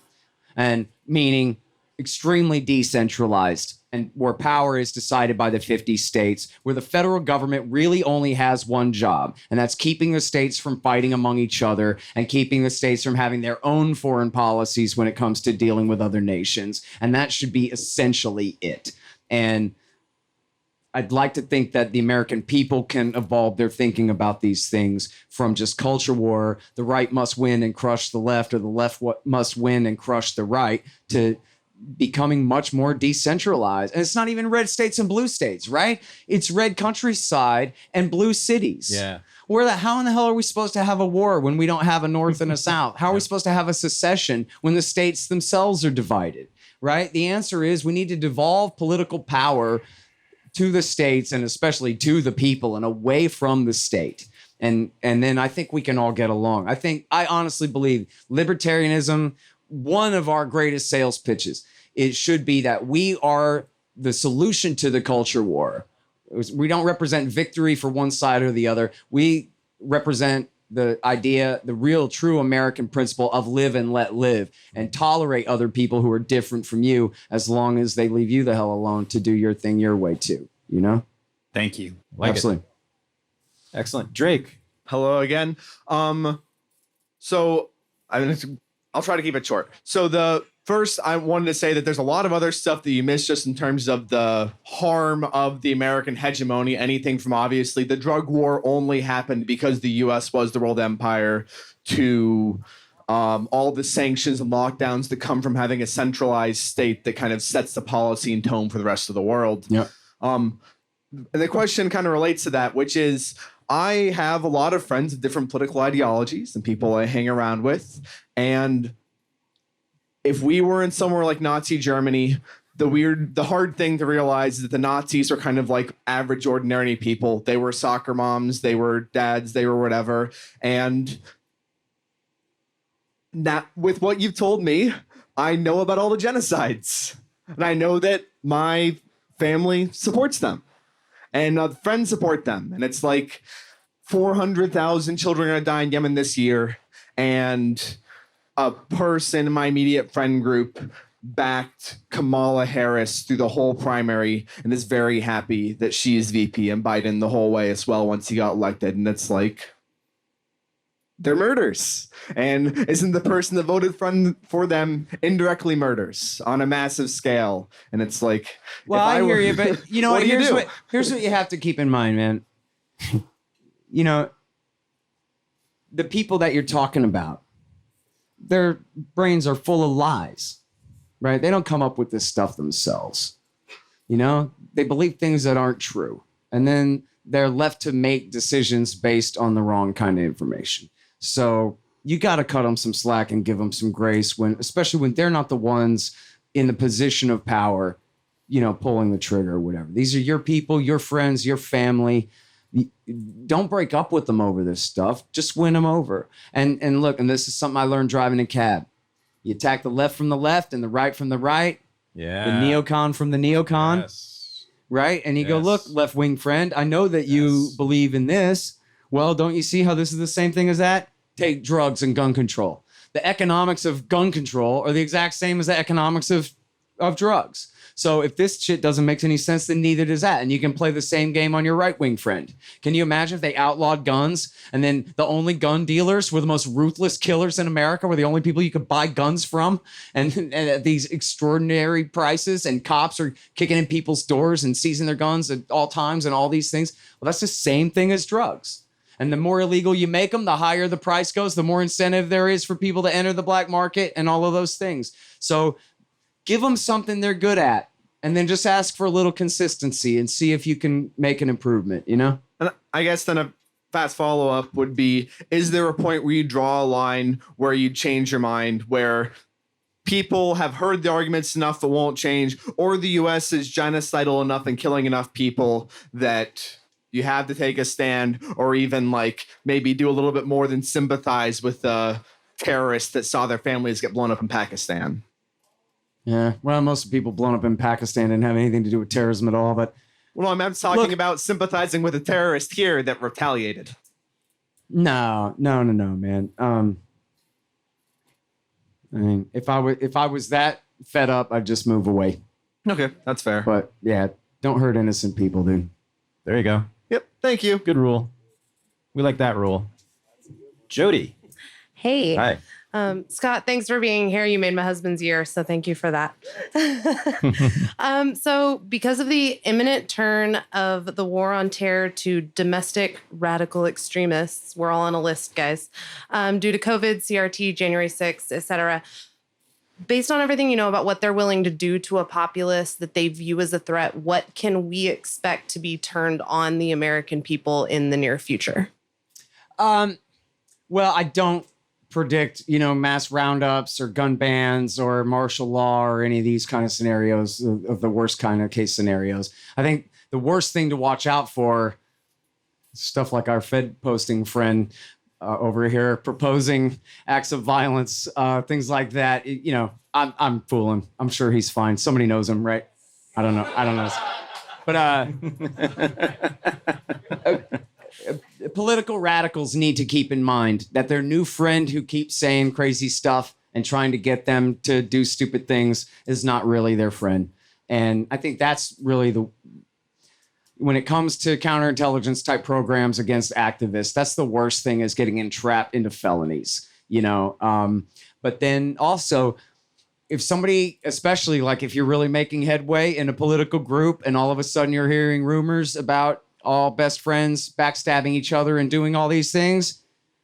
and meaning extremely decentralized, and where power is decided by the 50 states, where the federal government really only has one job, and that's keeping the states from fighting among each other and keeping the states from having their own foreign policies when it comes to dealing with other nations. And that should be essentially it. And I'd like to think that the American people can evolve their thinking about these things from just culture war, the right must win and crush the left, or the left must win and crush the right, to becoming much more decentralized. And it's not even red states and blue states, right? It's red countryside and blue cities. Yeah. How in the hell are we supposed to have a war when we don't have a North and a South? How are we supposed to have a secession when the states themselves are divided, right? The answer is we need to devolve political power to the states and especially to the people and away from the state. And then I think we can all get along. I honestly believe libertarianism, one of our greatest sales pitches, it should be that we are the solution to the culture war. We don't represent victory for one side or the other. We represent the idea, the real true American principle of live and let live, and tolerate other people who are different from you as long as they leave you the hell alone to do your thing your way too, you know? Thank you. Absolutely. Excellent. Drake. Hello again. So I'll try to keep it short. So the first, I wanted to say that there's a lot of other stuff that you missed just in terms of the harm of the American hegemony. Anything from obviously the drug war only happened because the U.S. was the world empire, to all the sanctions and lockdowns that come from having a centralized state that kind of sets the policy and tone for the rest of the world. Yeah. And the question kind of relates to that, which is, I have a lot of friends of different political ideologies and people I hang around with. And if we were in somewhere like Nazi Germany, the hard thing to realize is that the Nazis are kind of like average, ordinary people. They were soccer moms, they were dads, they were whatever. And that, with what you've told me, I know about all the genocides. And I know that my family supports them. And friends support them. And it's like 400,000 children are going to die in Yemen this year. And a person in my immediate friend group backed Kamala Harris through the whole primary and is very happy that she is VP, and Biden the whole way as well once he got elected. And it's like, they're murders. And isn't the person that voted for them indirectly murders on a massive scale? And it's like, well, I hear you, but you know what? Here's what you have to keep in mind, man. You know, the people that you're talking about, their brains are full of lies, right? They don't come up with this stuff themselves. You know, they believe things that aren't true. And then they're left to make decisions based on the wrong kind of information. So you got to cut them some slack and give them some grace, especially when they're not the ones in the position of power, you know, pulling the trigger or whatever. These are your people, your friends, your family. Don't break up with them over this stuff. Just win them over. And look, and this is something I learned driving a cab. You attack the left from the left and the right from the right. Yeah. The neocon from the neocon. Yes. Right? And you go, look, left-wing friend, I know that you believe in this. Well, don't you see how this is the same thing as that? Take drugs and gun control. The economics of gun control are the exact same as the economics of drugs. So if this shit doesn't make any sense, then neither does that. And you can play the same game on your right-wing friend. Can you imagine if they outlawed guns and then the only gun dealers were the most ruthless killers in America, were the only people you could buy guns from, and at these extraordinary prices, and cops are kicking in people's doors and seizing their guns at all times and all these things? Well, that's the same thing as drugs. And the more illegal you make them, the higher the price goes, the more incentive there is for people to enter the black market and all of those things. So give them something they're good at, and then just ask for a little consistency and see if you can make an improvement, you know? And I guess then a fast follow-up would be, is there a point where you draw a line where you change your mind, where people have heard the arguments enough that won't change, or the U.S. is genocidal enough and killing enough people that you have to take a stand, or even like maybe do a little bit more than sympathize with the terrorists that saw their families get blown up in Pakistan? Yeah, well, most of the people blown up in Pakistan didn't have anything to do with terrorism at all, but... Well, I'm talking about sympathizing with a terrorist here that retaliated. No, man. I mean, if I was that fed up, I'd just move away. Okay, that's fair. But yeah, don't hurt innocent people, dude. There you go. Yep, thank you. Good rule. We like that rule. Jody. Hey. Hi. Scott, thanks for being here. You made my husband's year, so thank you for that. So because of the imminent turn of the war on terror to domestic radical extremists, we're all on a list, guys, due to COVID, CRT, January 6th, etc., based on everything you know about what they're willing to do to a populace that they view as a threat, what can we expect to be turned on the American people in the near future? Well, I don't predict, mass roundups or gun bans or martial law or any of these kind of scenarios of the worst kind of case scenarios. I think the worst thing to watch out for, stuff like our Fed posting friend over here proposing acts of violence, things like that. I'm fooling. I'm sure he's fine. Somebody knows him, right? I don't know. But political radicals need to keep in mind that their new friend who keeps saying crazy stuff and trying to get them to do stupid things is not really their friend. And I think that's really when it comes to counterintelligence type programs against activists, that's the worst thing, is getting entrapped into felonies, But then also, if somebody, especially like if you're really making headway in a political group and all of a sudden you're hearing rumors about all best friends backstabbing each other and doing all these things,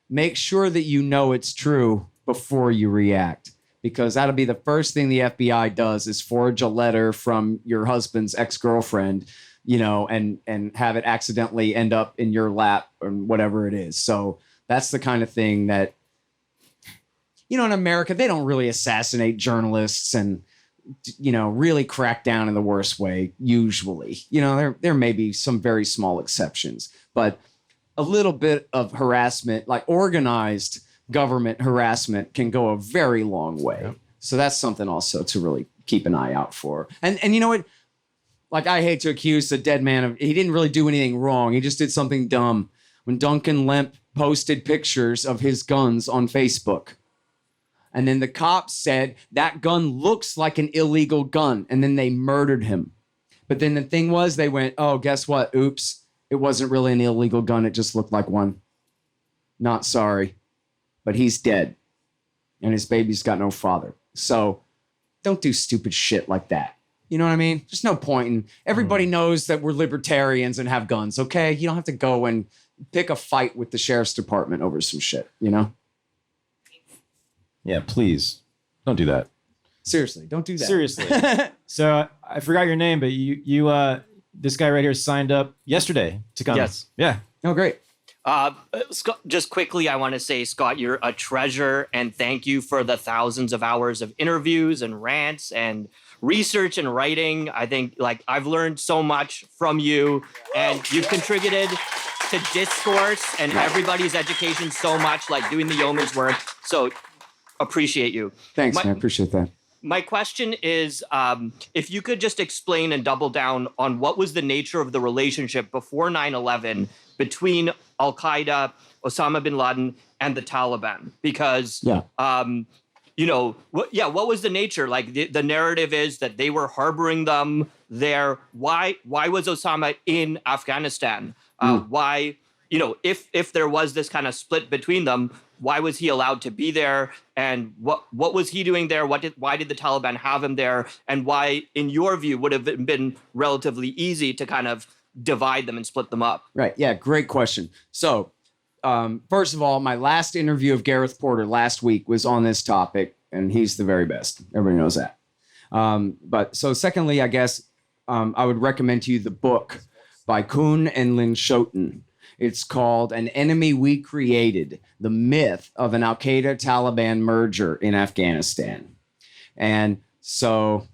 make sure that you know it's true before you react, because that'll be the first thing the FBI does, is forge a letter from your husband's ex-girlfriend, and have it accidentally end up in your lap or whatever it is. So that's the kind of thing that, in America, they don't really assassinate journalists and really crack down in the worst way, usually. There may be some very small exceptions, but a little bit of harassment, like organized government harassment, can go a very long way. Yeah. So that's something also to really keep an eye out for. And you know what? Like, I hate to accuse the dead man he didn't really do anything wrong. He just did something dumb. When Duncan Lemp posted pictures of his guns on Facebook, and then the cops said that gun looks like an illegal gun, and then they murdered him. But then the thing was, they went, oh, guess what? Oops. It wasn't really an illegal gun. It just looked like one. Not sorry. But he's dead. And his baby's got no father. So don't do stupid shit like that. You know what I mean? There's no point in... Everybody knows that we're libertarians and have guns, okay? You don't have to go and pick a fight with the sheriff's department over some shit, Yeah, please don't do that. Seriously, don't do that. Seriously. So I forgot your name, but you this guy right here signed up yesterday to come. Yes. Yeah. Oh, great. Scott, just quickly, I want to say, Scott, you're a treasure, and thank you for the thousands of hours of interviews and rants and research and writing. I think I've learned so much from you, and you've contributed to discourse and everybody's education so much, like doing the yeoman's work. So appreciate you. Thanks, man. I appreciate that. My question is, if you could just explain and double down on what was the nature of the relationship before 9/11 between Al-Qaeda, Osama bin Laden, and the Taliban, because, what was the nature? Like the narrative is that they were harboring them there. Why was Osama in Afghanistan? Why, if there was this kind of split between them, why was he allowed to be there? And what was he doing there? Why did the Taliban have him there? And why, in your view, would have it been relatively easy to kind of divide them and split them up? Right. Yeah. Great question. So, first of all, my last interview of Gareth Porter last week was on this topic, and he's the very best. Everybody knows that. But secondly, I guess I would recommend to you the book by Kuhn and Lynn Schoten. It's called An Enemy We Created, The Myth of an Al-Qaeda-Taliban Merger in Afghanistan. And so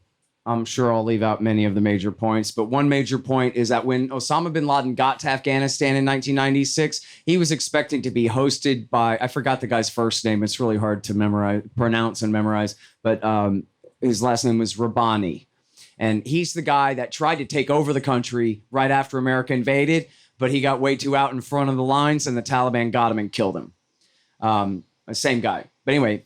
I'm sure I'll leave out many of the major points, but one major point is that when Osama bin Laden got to Afghanistan in 1996, he was expecting to be hosted by, I forgot the guy's first name. It's really hard to pronounce and memorize, but his last name was Rabbani. And he's the guy that tried to take over the country right after America invaded, but he got way too out in front of the lines, and the Taliban got him and killed him. Same guy. But anyway,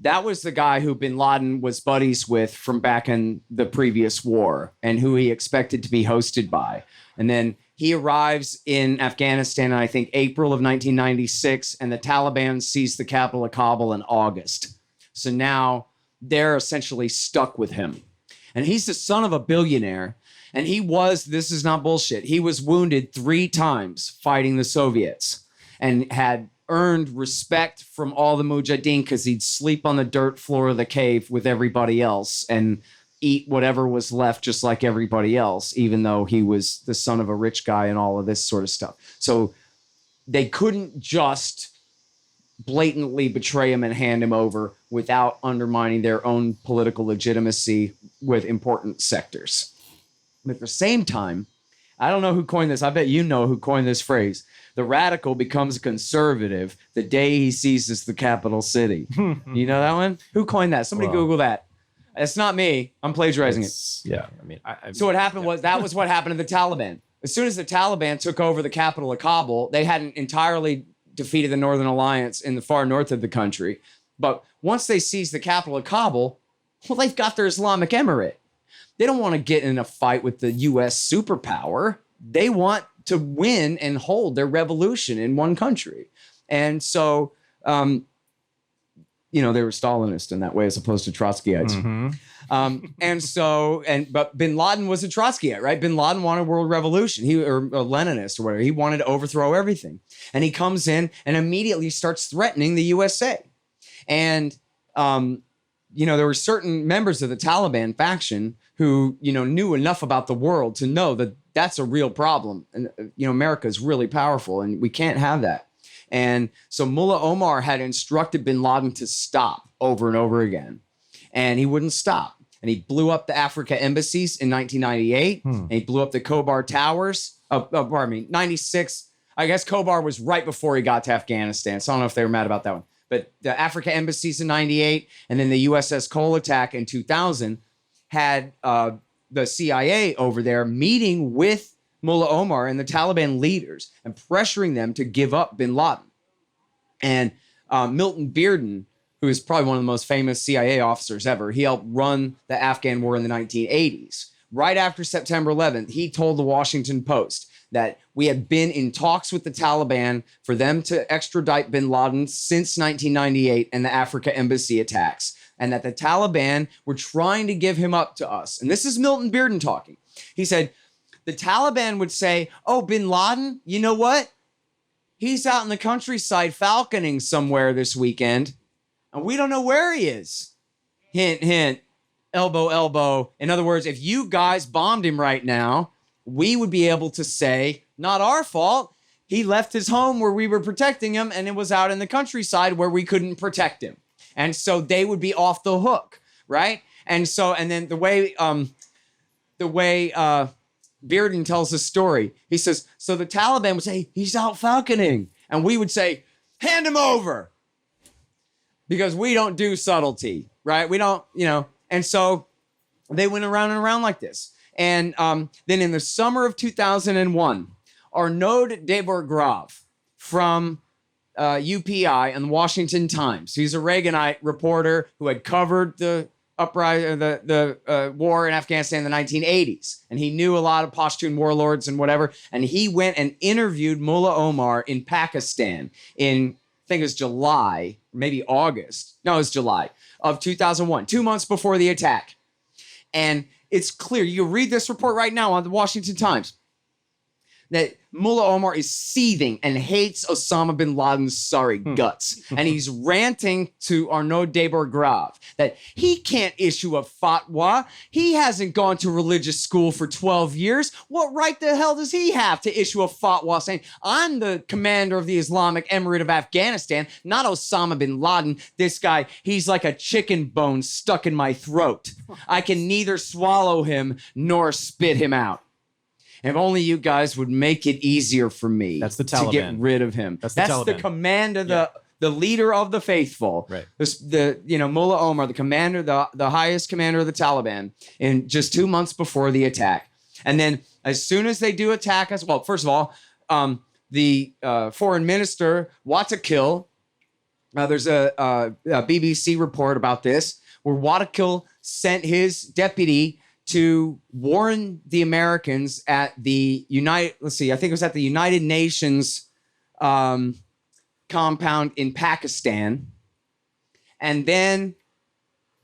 that was the guy who bin Laden was buddies with from back in the previous war, and who he expected to be hosted by. And then he arrives in Afghanistan in, I think, April of 1996, and the Taliban seize the capital of Kabul in August. So now they're essentially stuck with him. And he's the son of a billionaire. And this is not bullshit, he was wounded 3 times fighting the Soviets and had earned respect from all the mujahideen because he'd sleep on the dirt floor of the cave with everybody else and eat whatever was left just like everybody else, even though he was the son of a rich guy and all of this sort of stuff. So they couldn't just blatantly betray him and hand him over without undermining their own political legitimacy with important sectors. But at the same time, I don't know who coined this. I bet you know who coined this phrase. The radical becomes a conservative the day he seizes the capital city. You know that one? Who coined that? Somebody Google that. It's not me. I'm plagiarizing it. Yeah, I mean, So what happened was that was what happened to the Taliban. As soon as the Taliban took over the capital of Kabul, they hadn't entirely defeated the Northern Alliance in the far north of the country. But once they seized the capital of Kabul, well, they've got their Islamic Emirate. They don't want to get in a fight with the U.S. superpower. They want to win and hold their revolution in one country. And so, they were Stalinist in that way as opposed to Trotskyites. But bin Laden was a Trotskyite, right? Bin Laden wanted a world revolution. Or a Leninist or whatever. He wanted to overthrow everything. And he comes in and immediately starts threatening the USA. And, there were certain members of the Taliban faction who, knew enough about the world to know that that's a real problem. And, America is really powerful and we can't have that. And so Mullah Omar had instructed bin Laden to stop over and over again. And he wouldn't stop. And he blew up the Africa embassies in 1998. And he blew up the Khobar Towers. 96. I guess Khobar was right before he got to Afghanistan. So I don't know if they were mad about that one. But the Africa embassies in 98 and then the USS Cole attack in 2000 had the CIA over there meeting with Mullah Omar and the Taliban leaders and pressuring them to give up bin Laden. And Milton Bearden, who is probably one of the most famous CIA officers ever, he helped run the Afghan war in the 1980s. Right after September 11th, he told the Washington Post that we had been in talks with the Taliban for them to extradite bin Laden since 1998 and the Africa embassy attacks, and that the Taliban were trying to give him up to us. And this is Milton Bearden talking. He said, the Taliban would say, oh, bin Laden, you know what? He's out in the countryside falconing somewhere this weekend, and we don't know where he is. Hint, hint, elbow, elbow. In other words, if you guys bombed him right now, we would be able to say, not our fault. He left his home where we were protecting him, and it was out in the countryside where we couldn't protect him. And so they would be off the hook, right? And then the way Bearden tells the story, he says, so the Taliban would say, he's out falconing. And we would say, hand him over. Because we don't do subtlety, right? We don't, And so they went around and around like this. And then in the summer of 2001, Arnaud Deborgrave from UPI and the Washington Times, he's a Reaganite reporter who had covered the uprising, the war in Afghanistan in the 1980s. And he knew a lot of Pashtun warlords and whatever. And he went and interviewed Mullah Omar in Pakistan in, I think it was July, maybe August. No, it was July of 2001, 2 months before the attack. And it's clear, you read this report right now on the Washington Times, that Mullah Omar is seething and hates Osama bin Laden's sorry guts. And he's ranting to Arnaud Deborgrave that he can't issue a fatwa. He hasn't gone to religious school for 12 years. What right the hell does he have to issue a fatwa saying, I'm the commander of the Islamic Emirate of Afghanistan, not Osama bin Laden. This guy, he's like a chicken bone stuck in my throat. I can neither swallow him nor spit him out. If only you guys would make it easier for me That's the Taliban. to get rid of him. That's the commander, the leader of the faithful. Right. Mullah Omar, the commander, the highest commander of the Taliban, in just 2 months before the attack. And then as soon as they do attack us, well, first of all, the foreign minister, Watakil, there's a BBC report about this, where Watakil sent his deputy to warn the Americans at the United Nations compound in Pakistan. And then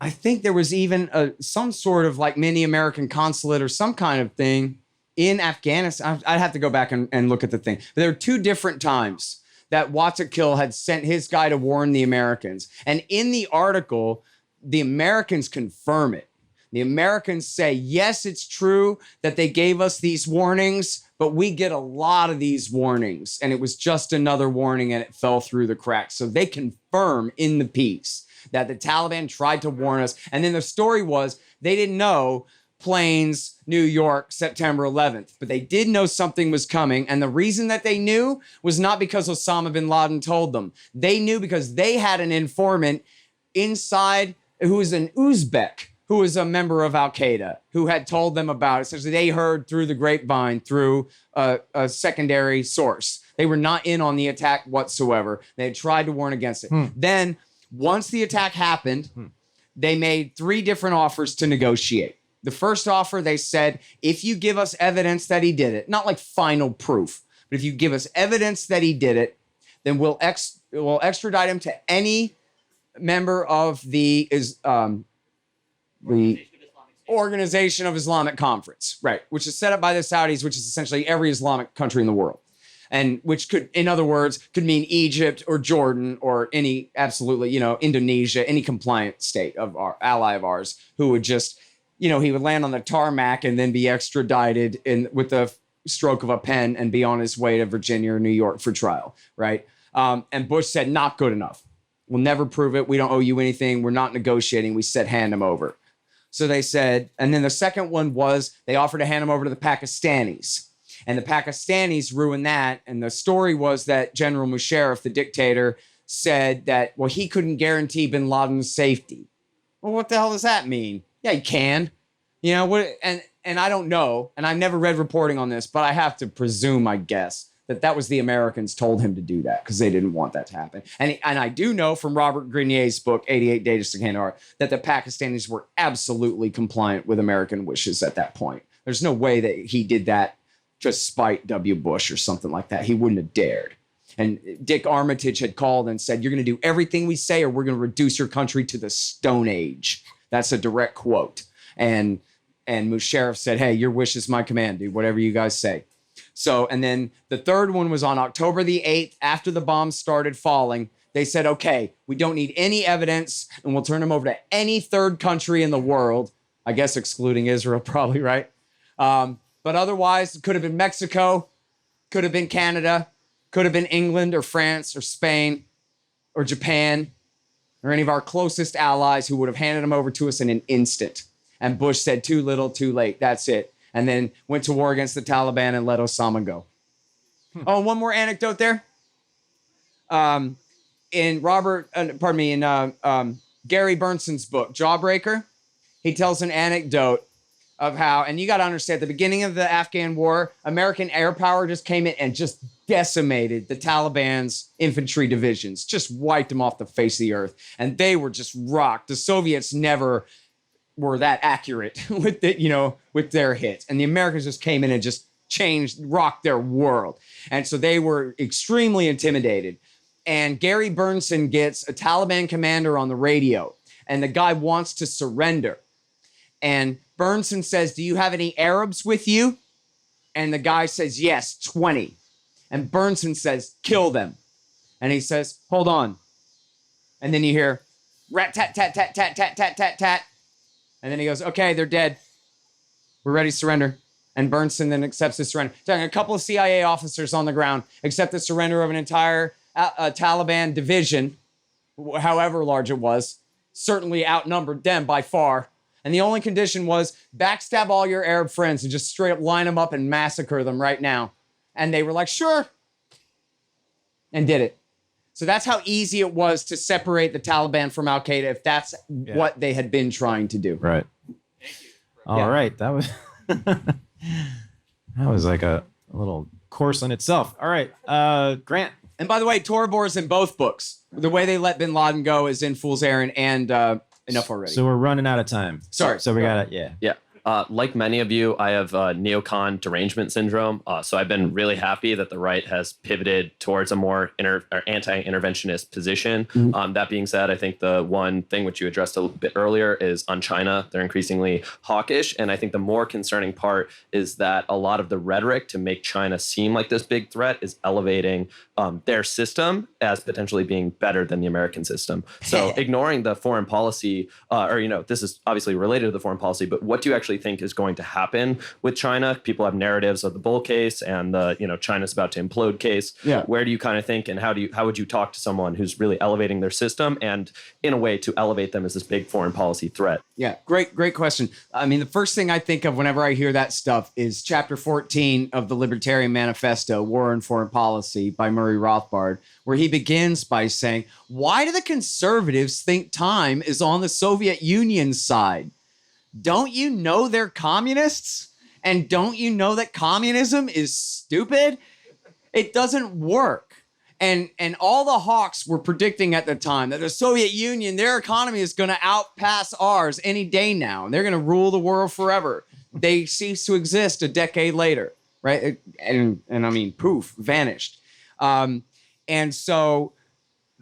I think there was even some sort of like mini American consulate or some kind of thing in Afghanistan. I'd have to go back and look at the thing. But there were two different times that Watakil had sent his guy to warn the Americans. And in the article, the Americans confirm it. The Americans say, yes, it's true that they gave us these warnings, but we get a lot of these warnings. And it was just another warning and it fell through the cracks. So they confirm in the piece that the Taliban tried to warn us. And then the story was they didn't know planes, New York, September 11th, but they did know something was coming. And the reason that they knew was not because Osama bin Laden told them. They knew because they had an informant inside who was an Uzbek, who was a member of Al-Qaeda, who had told them about it. So they heard through the grapevine, through a secondary source. They were not in on the attack whatsoever. They had tried to warn against it. Then, once the attack happened, they made 3 different offers to negotiate. The first offer, they said, if you give us evidence that he did it, not like final proof, but if you give us evidence that he did it, then we'll extradite him to any member of the Organization of Islamic Conference, right, which is set up by the Saudis, which is essentially every Islamic country in the world. And which could, in other words, could mean Egypt or Jordan or any, absolutely, Indonesia, any compliant state of our ally of ours who would just, he would land on the tarmac and then be extradited with the stroke of a pen and be on his way to Virginia or New York for trial, right? And Bush said, not good enough. We'll never prove it. We don't owe you anything. We're not negotiating. We said, hand him over. So they said, and then the second one was they offered to hand him over to the Pakistanis. And the Pakistanis ruined that. And the story was that General Musharraf, the dictator, said that, well, he couldn't guarantee bin Laden's safety. Well, what the hell does that mean? Yeah, he can. And I don't know, and I've never read reporting on this, but I have to presume, I guess, that was the Americans told him to do that because they didn't want that to happen. And I do know from Robert Grenier's book, 88 Days to Kandahar, that the Pakistanis were absolutely compliant with American wishes at that point. There's no way that he did that to spite W. Bush or something like that. He wouldn't have dared. And Dick Armitage had called and said, you're going to do everything we say or we're going to reduce your country to the Stone Age. That's a direct quote. And Musharraf said, hey, your wish is my command, dude, whatever you guys say. So, and then the third one was on October the 8th, after the bombs started falling. They said, okay, we don't need any evidence and we'll turn them over to any third country in the world. I guess excluding Israel, probably, right? But otherwise, it could have been Mexico, could have been Canada, could have been England or France or Spain or Japan or any of our closest allies who would have handed them over to us in an instant. And Bush said, too little, too late. That's it. And then went to war against the Taliban and let Osama go. Oh, one more anecdote there. In Gary Bernson's book, Jawbreaker, he tells an anecdote of how, and you got to understand, at the beginning of the Afghan war, American air power just came in and just decimated the Taliban's infantry divisions, just wiped them off the face of the earth. And they were just rocked. The Soviets never were that accurate with with their hits. And the Americans just came in and just rocked their world. And so they were extremely intimidated. And Gary Bernson gets a Taliban commander on the radio, and the guy wants to surrender. And Bernson says, do you have any Arabs with you? And the guy says, yes, 20. And Bernson says, kill them. And he says, hold on. And then you hear rat, tat, tat, tat, tat, tat, tat, tat, tat. And then he goes, okay, they're dead. We're ready to surrender. And Bernson then accepts the surrender. So a couple of CIA officers on the ground accept the surrender of an entire Taliban division, however large it was, certainly outnumbered them by far. And the only condition was backstab all your Arab friends and just straight up line them up and massacre them right now. And they were like, sure. And did it. So that's how easy it was to separate the Taliban from Al-Qaeda if that's what they had been trying to do. Right. All right. That was that was like a little course in itself. All right. Grant. And by the way, Tora Bora's in both books. The way they let bin Laden go is in Fool's Errand and Enough Already. So we're running out of time. Sorry. So we got it. Yeah. Yeah. Like many of you, I have neocon derangement syndrome. So I've been really happy that the right has pivoted towards a more anti-interventionist position. That being said, I think the one thing which you addressed a little bit earlier is on China. They're increasingly hawkish. And I think the more concerning part is that a lot of the rhetoric to make China seem like this big threat is elevating their system as potentially being better than the American system. So ignoring the foreign policy, this is obviously related to the foreign policy, but what do you actually think is going to happen with China? People have narratives of the bull case and the, China's about to implode case. Yeah. Where do you kind of think, and how would you talk to someone who's really elevating their system and in a way to elevate them as this big foreign policy threat? Yeah, great question. I mean, the first thing I think of whenever I hear that stuff is chapter 14 of the Libertarian Manifesto, War and Foreign Policy by Murray Rothbard, where he begins by saying, why do the conservatives think time is on the Soviet Union's side? Don't you know they're communists? And don't you know that communism is stupid? It doesn't work. And all the hawks were predicting at the time that the Soviet Union, their economy is going to outpass ours any day now. And they're going to rule the world forever. They cease to exist a decade later, right? And I mean, poof, vanished. And so,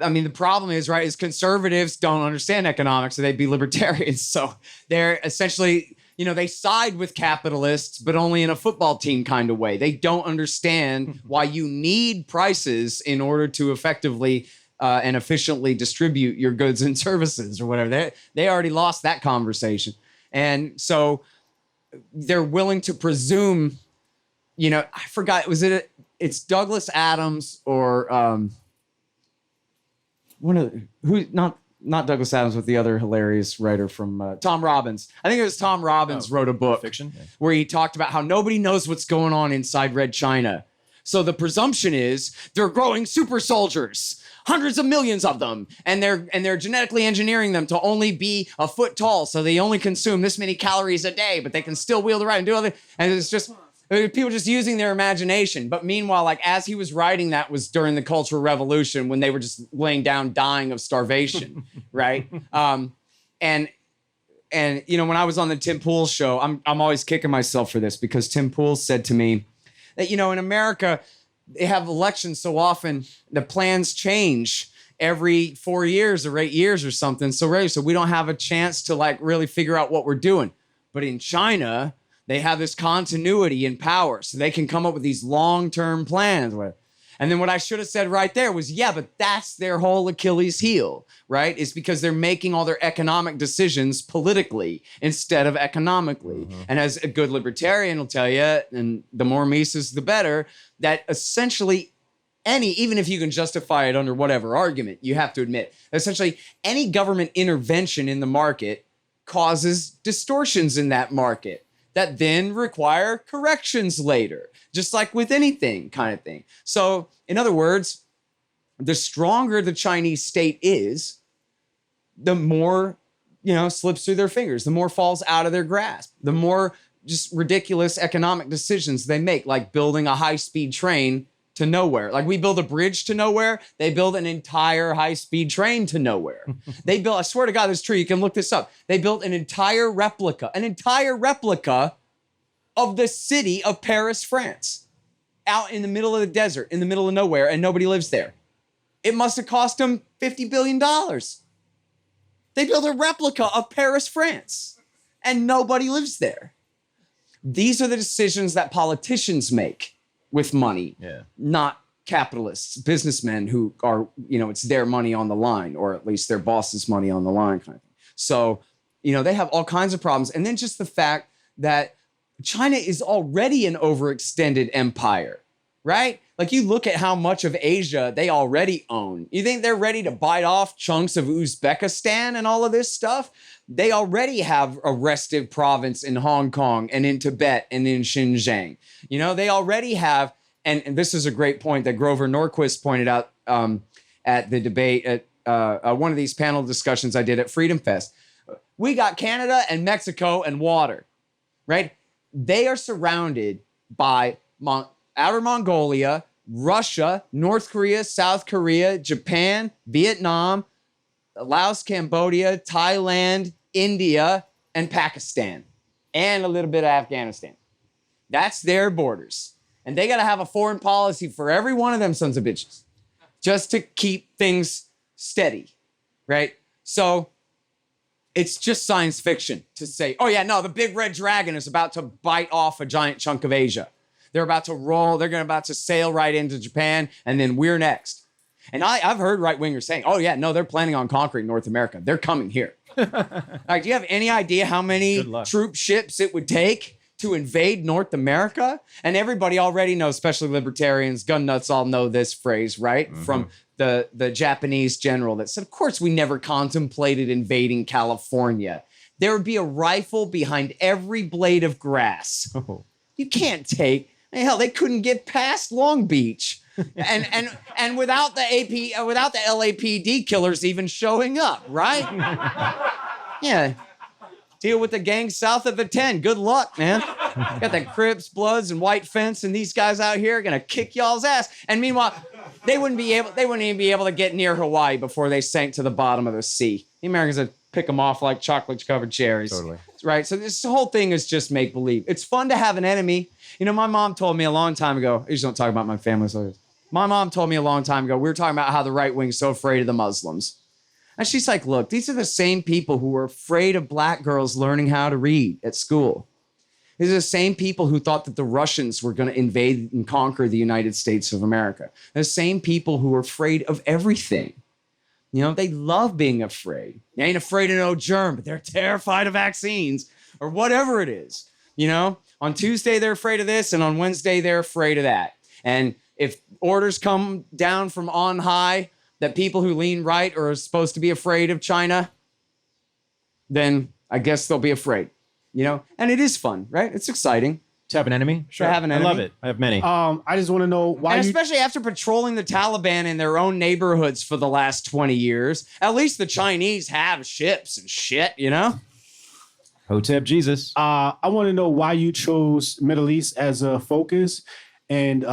I mean, the problem is, right, is conservatives don't understand economics, so they'd be libertarians. So they're essentially, they side with capitalists, but only in a football team kind of way. They don't understand why you need prices in order to effectively and efficiently distribute your goods and services or whatever. They already lost that conversation. And so they're willing to presume, I forgot, it's Douglas Adams or not Douglas Adams, but the other hilarious writer from Tom Robbins. I think it was Tom Robbins wrote a book Fiction? Yeah. where he talked about how nobody knows what's going on inside Red China. So the presumption is they're growing super soldiers, hundreds of millions of them, and they're genetically engineering them to only be a foot tall, so they only consume this many calories a day, but they can still wield around and do other. And it's just people just using their imagination. But meanwhile, like as he was writing, that was during the Cultural Revolution when they were just laying down, dying of starvation, right? And when I was on the Tim Pool show, I'm always kicking myself for this because Tim Pool said to me that in America they have elections so often the plans change every 4 years or 8 years or something. So we don't have a chance to like really figure out what we're doing. But in China, they have this continuity in power, so they can come up with these long-term plans. And then what I should have said right there was, yeah, but that's their whole Achilles heel, right? It's because they're making all their economic decisions politically instead of economically. Mm-hmm. And as a good libertarian will tell you, and the more Mises, the better, that essentially even if you can justify it under whatever argument, you have to admit, essentially any government intervention in the market causes distortions in that market that then require corrections later, just like with anything kind of thing. So in other words, the stronger the Chinese state is, the more, slips through their fingers, the more falls out of their grasp, the more just ridiculous economic decisions they make, like building a high-speed train to nowhere. Like we build a bridge to nowhere, they build an entire high-speed train to nowhere. They built, I swear to God, this is true, you can look this up. They built an entire replica of the city of Paris, France, out in the middle of the desert, in the middle of nowhere, and nobody lives there. It must have cost them $50 billion. They built a replica of Paris, France, and nobody lives there. These are the decisions that politicians make with money, not capitalists, businessmen who are, it's their money on the line, or at least their boss's money on the line kind of thing. So, they have all kinds of problems. And then just the fact that China is already an overextended empire, right? Like you look at how much of Asia they already own. You think they're ready to bite off chunks of Uzbekistan and all of this stuff? They already have a restive province in Hong Kong and in Tibet and in Xinjiang. They already have, and this is a great point that Grover Norquist pointed out at the debate at one of these panel discussions I did at Freedom Fest. We got Canada and Mexico and water, right? They are surrounded by Outer Mongolia, Russia, North Korea, South Korea, Japan, Vietnam, Laos, Cambodia, Thailand, India, and Pakistan. and a little bit of Afghanistan. That's their borders. And they got to have a foreign policy for every one of them sons of bitches just to keep things steady, right? So it's just science fiction to say, oh yeah, no, the big red dragon is about to bite off a giant chunk of Asia. They're about to roll, they're about to sail right into Japan, and then we're next. And I've heard right-wingers saying, oh yeah, no, they're planning on conquering North America. They're coming here. Like, do you have any idea how many troop ships it would take to invade North America? And everybody already knows, especially libertarians, gun nuts all know this phrase, right? Mm-hmm. From the Japanese general that said, of course, we never contemplated invading California. There would be a rifle behind every blade of grass. Oh. You can't take, hell, they couldn't get past Long Beach. and without the LAPD killers even showing up, right? Yeah. Deal with the gang south of the 10. Good luck, man. Got the Crips, Bloods, and White Fence, and these guys out here are gonna kick y'all's ass. And meanwhile, they wouldn't even be able to get near Hawaii before they sank to the bottom of the sea. The Americans would pick them off like chocolate-covered cherries. Totally. Right? So this whole thing is just make-believe. It's fun to have an enemy. You know, my mom told me a long time ago, I usually don't talk about my family, so my mom told me a long time ago, we were talking about how the right wing is so afraid of the Muslims. And she's like, look, these are the same people who were afraid of black girls learning how to read at school. These are the same people who thought that the Russians were going to invade and conquer the United States of America. They're the same people who are afraid of everything. You know, they love being afraid. They ain't afraid of no germ, but they're terrified of vaccines or whatever it is. You know, on Tuesday, they're afraid of this, and on Wednesday, they're afraid of that. And if orders come down from on high that people who lean right are supposed to be afraid of China, then I guess they'll be afraid, you know? And it is fun, right? It's exciting. To have an enemy? Sure. To have an enemy. I love it. I have many. I just want to know why. And especially after patrolling the Taliban in their own neighborhoods for the last 20 years, at least the Chinese have ships and shit, you know? Hotep Jesus. I want to know why you chose Middle East as a focus. And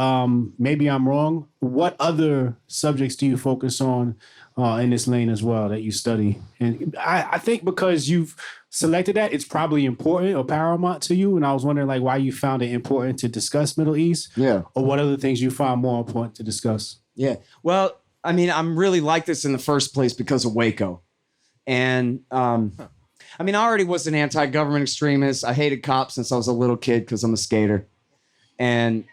maybe I'm wrong. What other subjects do you focus on in this lane as well that you study? And I think because you've selected that, it's probably important or paramount to you. And I was wondering like why you found it important to discuss Middle East. Yeah. Or what other things you find more important to discuss. Yeah. Well, I mean, I'm really like this in the first place because of Waco. And I mean, I already was an anti-government extremist. I hated cops since I was a little kid because I'm a skater. And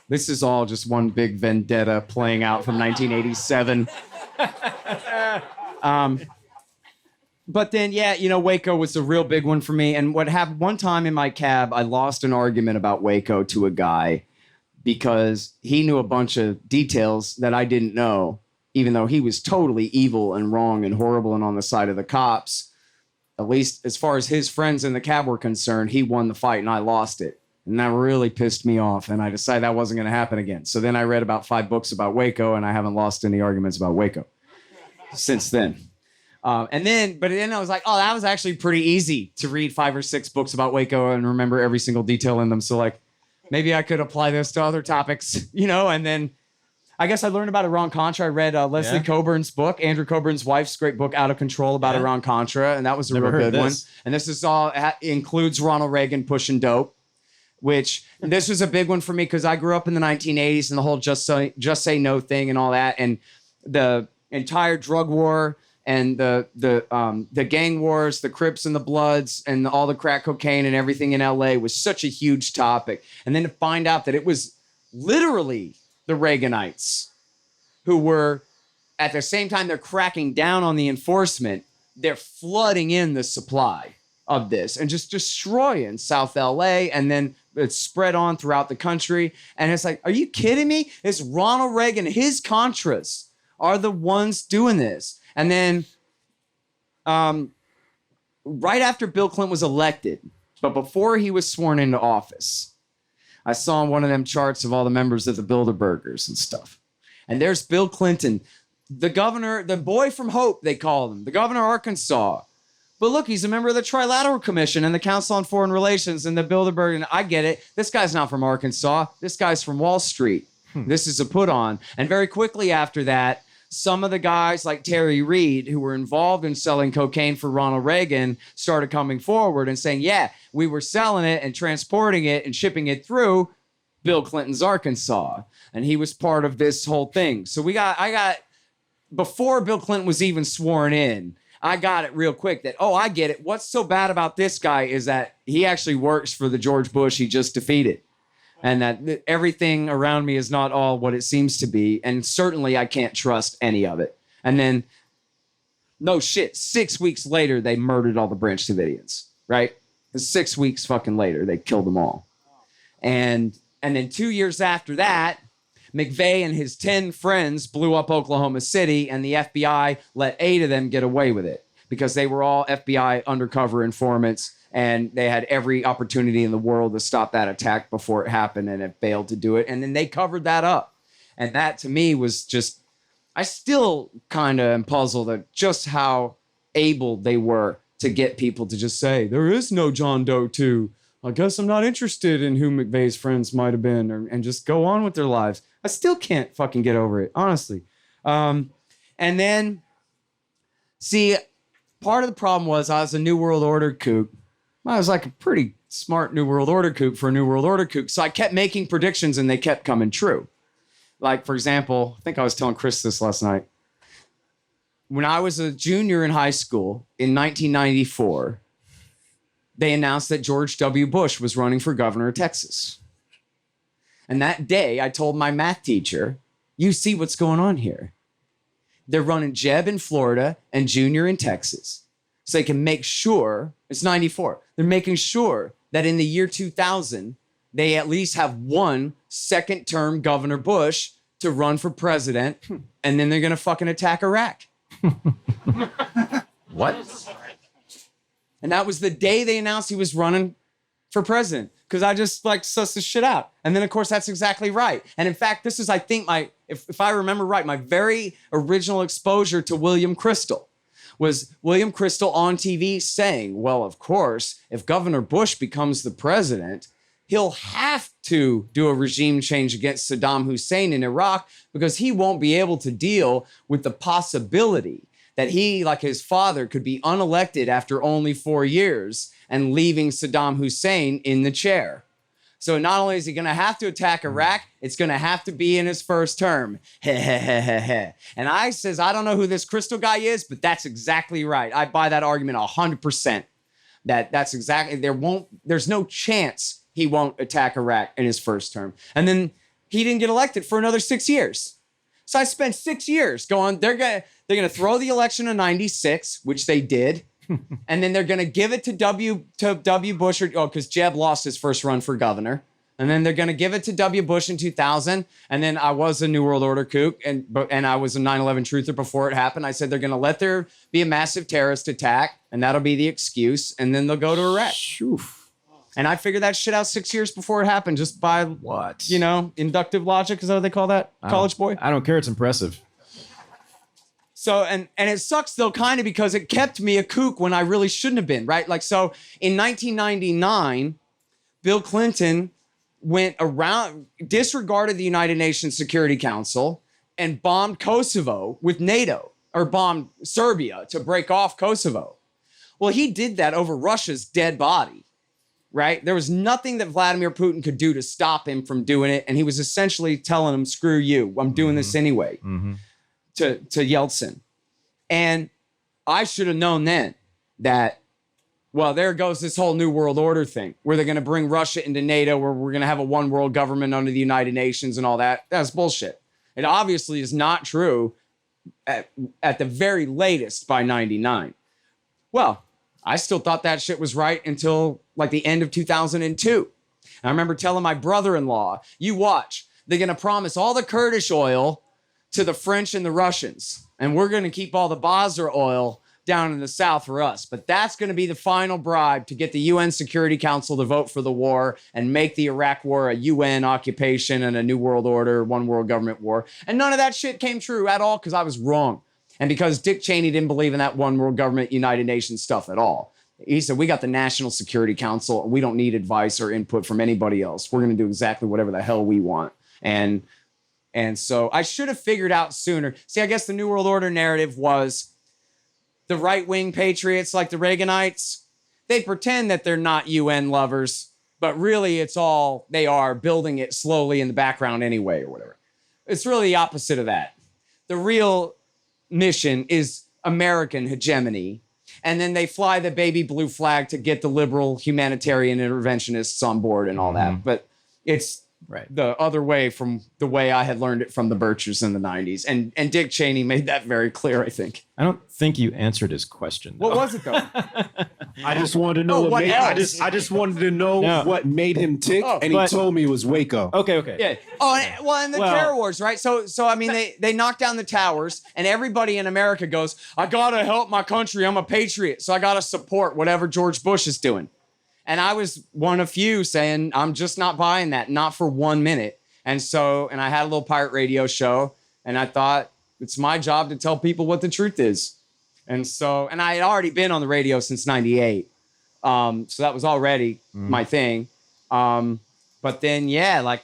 this is all just one big vendetta playing out from 1987. But then, yeah, you know, Waco was a real big one for me. And what happened one time in my cab, I lost an argument about Waco to a guy because he knew a bunch of details that I didn't know, even though he was totally evil and wrong and horrible and on the side of the cops. At least as far as his friends in the cab were concerned, he won the fight and I lost it. And that really pissed me off. And I decided that wasn't going to happen again. So then I read about 5 books about Waco and I haven't lost any arguments about Waco since then. But then I was like, oh, that was actually pretty easy to read 5 or 6 books about Waco and remember every single detail in them. So like, maybe I could apply this to other topics, you know, and then I guess I learned about Iran-Contra. I read Leslie Coburn's book, Andrew Coburn's wife's great book, Out of Control, about Iran-Contra, and that was a real good one. And this is all includes Ronald Reagan pushing dope, which this was a big one for me because I grew up in the 1980s and the whole just say no thing and all that, and the entire drug war and the gang wars, the Crips and the Bloods, and all the crack cocaine and everything in LA was such a huge topic. And then to find out that it was literally the Reaganites who were, at the same time they're cracking down on the enforcement, they're flooding in the supply of this and just destroying South LA, and then it's spread on throughout the country. And it's like, are you kidding me? It's Ronald Reagan, his Contras are the ones doing this. And then right after Bill Clinton was elected, but before he was sworn into office, I saw one of them charts of all the members of the Bilderbergers and stuff. And there's Bill Clinton, the governor, the boy from Hope, they call him, the governor of Arkansas. But look, he's a member of the Trilateral Commission and the Council on Foreign Relations and the Bilderberg. And I get it. This guy's not from Arkansas. This guy's from Wall Street. This is a put on. And very quickly after that, some of the guys like Terry Reid, who were involved in selling cocaine for Ronald Reagan, started coming forward and saying, yeah, we were selling it and transporting it and shipping it through Bill Clinton's Arkansas. And he was part of this whole thing. So I got, before Bill Clinton was even sworn in, I got it real quick that, I get it. What's so bad about this guy is that he actually works for the George Bush he just defeated. And that everything around me is not all what it seems to be. And certainly I can't trust any of it. And then, no shit, 6 weeks later, they murdered all the Branch Davidians, right? And 6 weeks fucking later, they killed them all. And then 2 years after that, McVeigh and his 10 friends blew up Oklahoma City, and the FBI let 8 of them get away with it because they were all FBI undercover informants, and they had every opportunity in the world to stop that attack before it happened, and it failed to do it. And then they covered that up. And that, to me, was just, I still kind of am puzzled at just how able they were to get people to just say, there is no John Doe 2. I guess I'm not interested in who McVeigh's friends might have been, and just go on with their lives. I still can't fucking get over it, honestly. And then, see, part of the problem was I was a New World Order kook. I was like a pretty smart New World Order kook for a New World Order kook. So I kept making predictions and they kept coming true. Like, for example, I think I was telling Chris this last night. When I was a junior in high school in 1994, they announced that George W. Bush was running for governor of Texas. And that day, I told my math teacher, you see what's going on here. They're running Jeb in Florida and Junior in Texas. So they can make sure, it's 94, they're making sure that in the year 2000, they at least have one second-term Governor Bush to run for president, and then they're going to fucking attack Iraq. What? And that was the day they announced he was running for president, because I just like sussed this shit out. And then, of course, that's exactly right. And in fact, this is, I think, if I remember right, my very original exposure to William Kristol was William Kristol on TV saying, well, of course, if Governor Bush becomes the president, he'll have to do a regime change against Saddam Hussein in Iraq because he won't be able to deal with the possibility that he, like his father, could be unelected after only 4 years and leaving Saddam Hussein in the chair. So not only is he going to have to attack Iraq, it's going to have to be in his first term. And I says, I don't know who this Kristol guy is, but that's exactly right. I buy that argument 100%. That's exactly, there's no chance he won't attack Iraq in his first term. And then he didn't get elected for another 6 years. So I spent 6 years going, they're going to throw the election in 96, which they did. And then they're going to give it to W. Bush, because Jeb lost his first run for governor. And then they're going to give it to W. Bush in 2000. And then I was a New World Order kook, and I was a 9/11 truther before it happened. I said they're going to let there be a massive terrorist attack, and that'll be the excuse. And then they'll go to Iraq. And I figured that shit out 6 years before it happened, just by What? Inductive logic. Is that what they call that? College boy? I don't care. It's impressive. So, and it sucks though, kind of, because it kept me a kook when I really shouldn't have been, right? Like, so in 1999, Bill Clinton went around, disregarded the United Nations Security Council and bombed Kosovo with NATO, or bombed Serbia to break off Kosovo. Well, he did that over Russia's dead body, right? There was nothing that Vladimir Putin could do to stop him from doing it. And he was essentially telling him, screw you, I'm doing this anyway. To Yeltsin. And I should have known then that, well, there goes this whole New World Order thing where they're going to bring Russia into NATO, where we're going to have a one world government under the United Nations and all that. That's bullshit. It obviously is not true at the very latest by 99. Well, I still thought that shit was right until like the end of 2002. And I remember telling my brother-in-law, you watch, they're going to promise all the Kurdish oil to the French and the Russians. And we're going to keep all the Basra oil down in the south for us. But that's going to be the final bribe to get the UN Security Council to vote for the war and make the Iraq war a UN occupation and a New World Order, one world government war. And none of that shit came true at all because I was wrong. And because Dick Cheney didn't believe in that one world government, United Nations stuff at all. He said, we got the National Security Council. We don't need advice or input from anybody else. We're going to do exactly whatever the hell we want. And And so I should have figured out sooner. See, I guess the New World Order narrative was the right-wing patriots like the Reaganites. They pretend that they're not UN lovers, but really it's all they are building it slowly in the background anyway or whatever. It's really the opposite of that. The real mission is American hegemony. And then they fly the baby blue flag to get the liberal humanitarian interventionists on board and all that. But it's the other way from the way I had learned it from the Birchers in the 90s. And Dick Cheney made that very clear, I think. I don't think you answered his question, though. What was it, though? I just wanted to know what else? I just wanted to know what made him tick, and he told me it was Waco. Okay. Yeah. Oh, and the terror wars, right? So I mean, they knock down the towers, and everybody in America goes, I gotta help my country. I'm a patriot, so I gotta support whatever George Bush is doing. And I was one of few saying, I'm just not buying that, not for 1 minute. And I had a little pirate radio show, and I thought it's my job to tell people what the truth is. And I had already been on the radio since 98. So that was already my thing. But then, I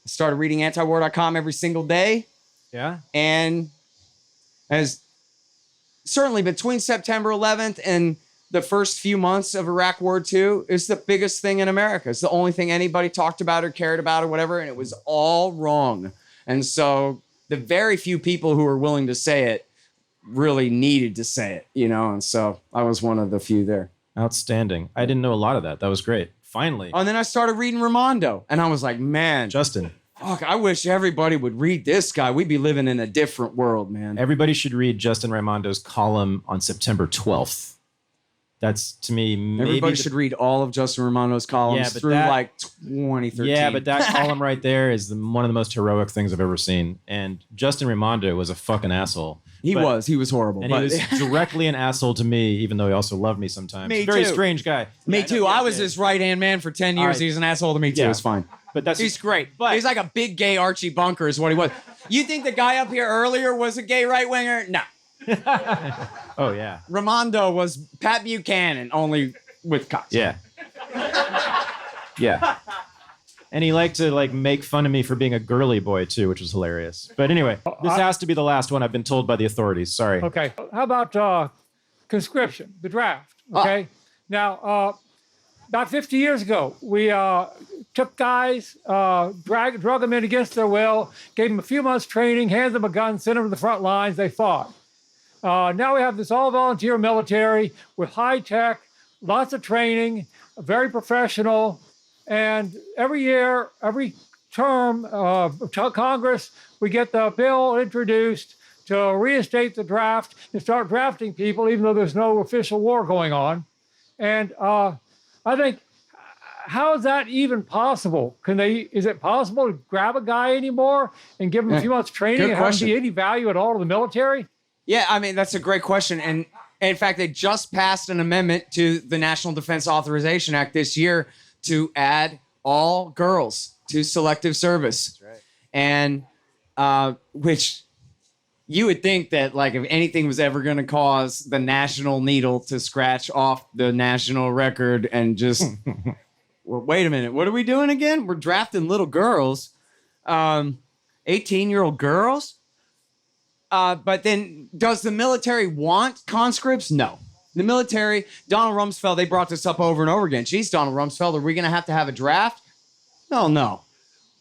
started reading antiwar.com every single day. Yeah. And as certainly between September 11th and the first few months of Iraq War II is the biggest thing in America. It's the only thing anybody talked about or cared about or whatever. And it was all wrong. And so the very few people who were willing to say it really needed to say it, And so I was one of the few there. Outstanding. I didn't know a lot of that. That was great. Finally. Oh, and then I started reading Raimondo. And I was like, man. Justin. Fuck, I wish everybody would read this guy. We'd be living in a different world, man. Everybody should read Justin Raimondo's column on September 12th. That's, to me, maybe... Everybody should read all of Justin Raimondo's columns through 2013. Yeah, but that column right there is one of the most heroic things I've ever seen. And Justin Raimondo was a fucking asshole. He was horrible. And he was directly an asshole to me, even though he also loved me sometimes. Me Very too. strange guy. Me too. I was his right-hand man for 10 years. He's an asshole to me too. Yeah. It's fine. But he's great. But he's like a big gay Archie Bunker is what he was. You think the guy up here earlier was a gay right-winger? No. Oh, yeah. Raimondo was Pat Buchanan, only with cocks. Yeah. Yeah. And he liked to make fun of me for being a girly boy too, which was hilarious. But anyway, this has to be the last one I've been told by the authorities. Sorry. Okay. How about conscription, the draft? Okay. Now, about 50 years ago, we took guys, drug them in against their will, gave them a few months training, handed them a gun, sent them to the front lines. They fought. Now we have this all-volunteer military with high tech, lots of training, very professional. And every year, every term of Congress, we get the bill introduced to reinstate the draft and start drafting people, even though there's no official war going on. And I think, how is that even possible? Is it possible to grab a guy anymore and give him a few months training and have him be any value at all to the military? Yeah, I mean, that's a great question. And in fact, they just passed an amendment to the National Defense Authorization Act this year to add all girls to selective service. That's right. And which you would think that if anything was ever going to cause the national needle to scratch off the national record and just, well, wait a minute, what are we doing again? We're drafting little girls, 18-year-old girls. But then does the military want conscripts? No. The military, Donald Rumsfeld, they brought this up over and over again. Geez, Donald Rumsfeld, are we going to have a draft? No.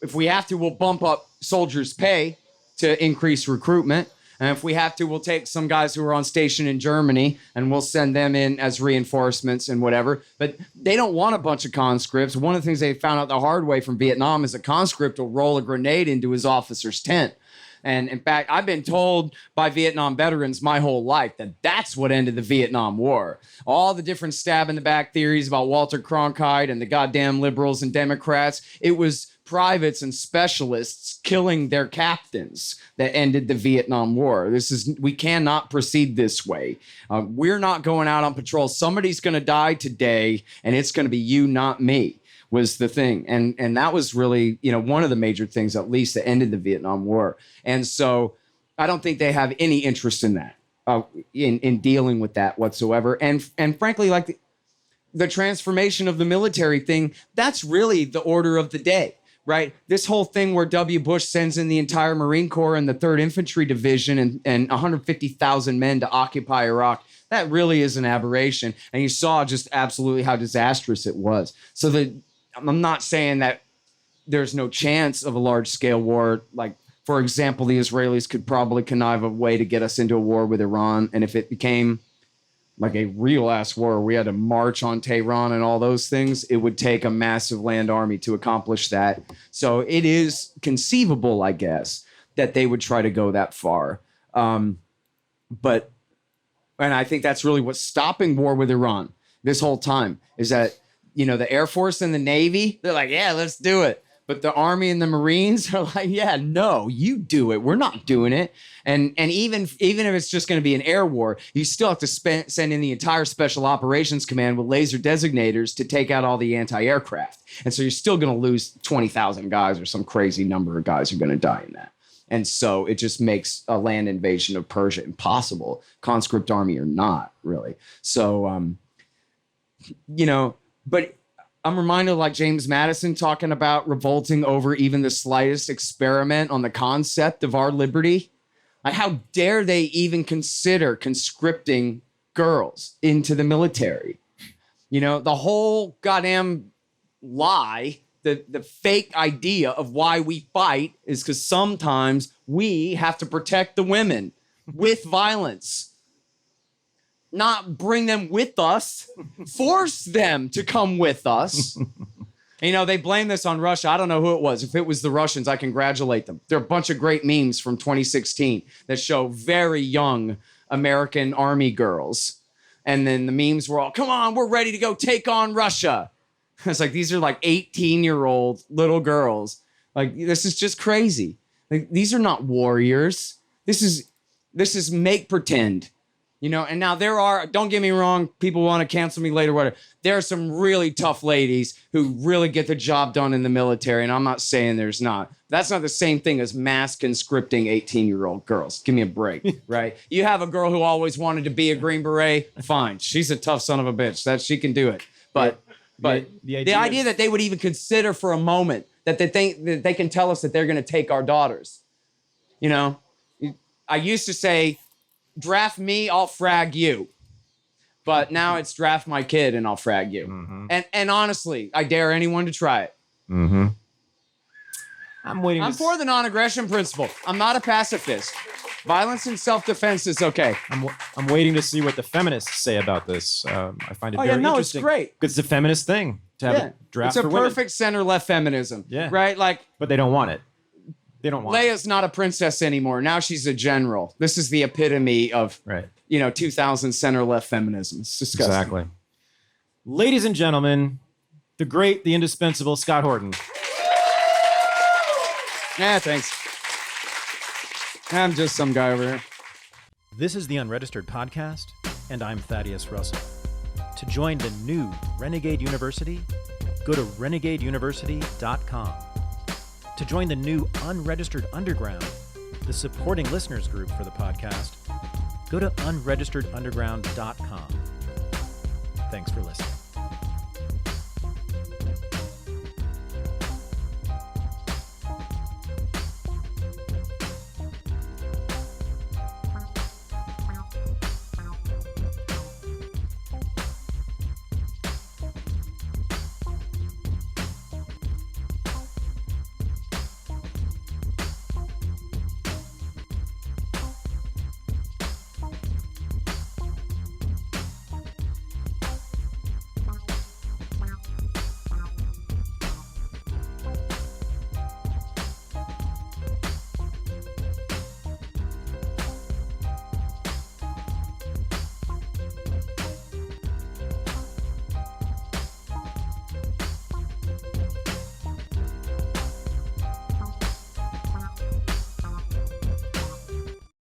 If we have to, we'll bump up soldiers' pay to increase recruitment. And if we have to, we'll take some guys who are on station in Germany and we'll send them in as reinforcements and whatever. But they don't want a bunch of conscripts. One of the things they found out the hard way from Vietnam is a conscript will roll a grenade into his officer's tent. And in fact, I've been told by Vietnam veterans my whole life that that's what ended the Vietnam War. All the different stab-in-the-back theories about Walter Cronkite and the goddamn liberals and Democrats, it was privates and specialists killing their captains that ended the Vietnam War. We cannot proceed this way. We're not going out on patrol. Somebody's going to die today, and it's going to be you, not me. Was the thing. And that was really, one of the major things, at least, that ended the Vietnam War. And so I don't think they have any interest in that, in dealing with that whatsoever. And frankly, the transformation of the military thing, that's really the order of the day. right? This whole thing where W. Bush sends in the entire Marine Corps and the 3rd Infantry Division and 150,000 men to occupy Iraq, that really is an aberration. And you saw just absolutely how disastrous it was. So I'm not saying that there's no chance of a large-scale war. Like, for example, the Israelis could probably connive a way to get us into a war with Iran. And if it became like a real-ass war, we had to march on Tehran and all those things, it would take a massive land army to accomplish that. So it is conceivable, I guess, that they would try to go that far. And I think that's really what's stopping war with Iran this whole time, is that, the Air Force and the Navy, they're like, yeah, let's do it. But the Army and the Marines are like, yeah, no, you do it. We're not doing it. And even if it's just going to be an air war, you still have to send in the entire Special Operations Command with laser designators to take out all the anti-aircraft. And so you're still going to lose 20,000 guys, or some crazy number of guys are going to die in that. And so it just makes a land invasion of Persia impossible, conscript army or not, really. So, but I'm reminded of like James Madison talking about revolting over even the slightest experiment on the concept of our liberty. Like, how dare they even consider conscripting girls into the military? The whole goddamn lie, the fake idea of why we fight is because sometimes we have to protect the women with violence. Not bring them with us, force them to come with us. They blame this on Russia. I don't know who it was. If it was the Russians, I congratulate them. There are a bunch of great memes from 2016 that show very young American army girls. And then the memes were all, come on, we're ready to go take on Russia. It's like, these are like 18-year-old little girls. Like, this is just crazy. Like, these are not warriors. This is make pretend. And now there are, don't get me wrong, people want to cancel me later, whatever. There are some really tough ladies who really get the job done in the military, and I'm not saying there's not. That's not the same thing as mass conscripting 18-year-old girls. Give me a break, right? You have a girl who always wanted to be a Green Beret, fine. She's a tough son of a bitch. She can do it. But the idea that they would even consider for a moment that they think that they can tell us that they're going to take our daughters. I used to say, draft me, I'll frag you. But now it's draft my kid and I'll frag you. Mm-hmm. And honestly, I dare anyone to try it. Mm-hmm. I'm for the non-aggression principle. I'm not a pacifist. Violence and self-defense is okay. I'm waiting to see what the feminists say about this. I find it very interesting. It's great. It's a feminist thing to have a draft for women. It's a perfect center-left feminism. Yeah. Right? But they don't want it. They don't want Leia's not a princess anymore. Now she's a general. This is the epitome of 2000 center-left feminism. It's disgusting. Exactly. Ladies and gentlemen, the great, the indispensable Scott Horton. Yeah, thanks. I'm just some guy over here. This is the Unregistered podcast, and I'm Thaddeus Russell. To join the new Renegade University, go to renegadeuniversity.com. To join the new Unregistered Underground, the supporting listeners group for the podcast, go to unregisteredunderground.com. Thanks for listening.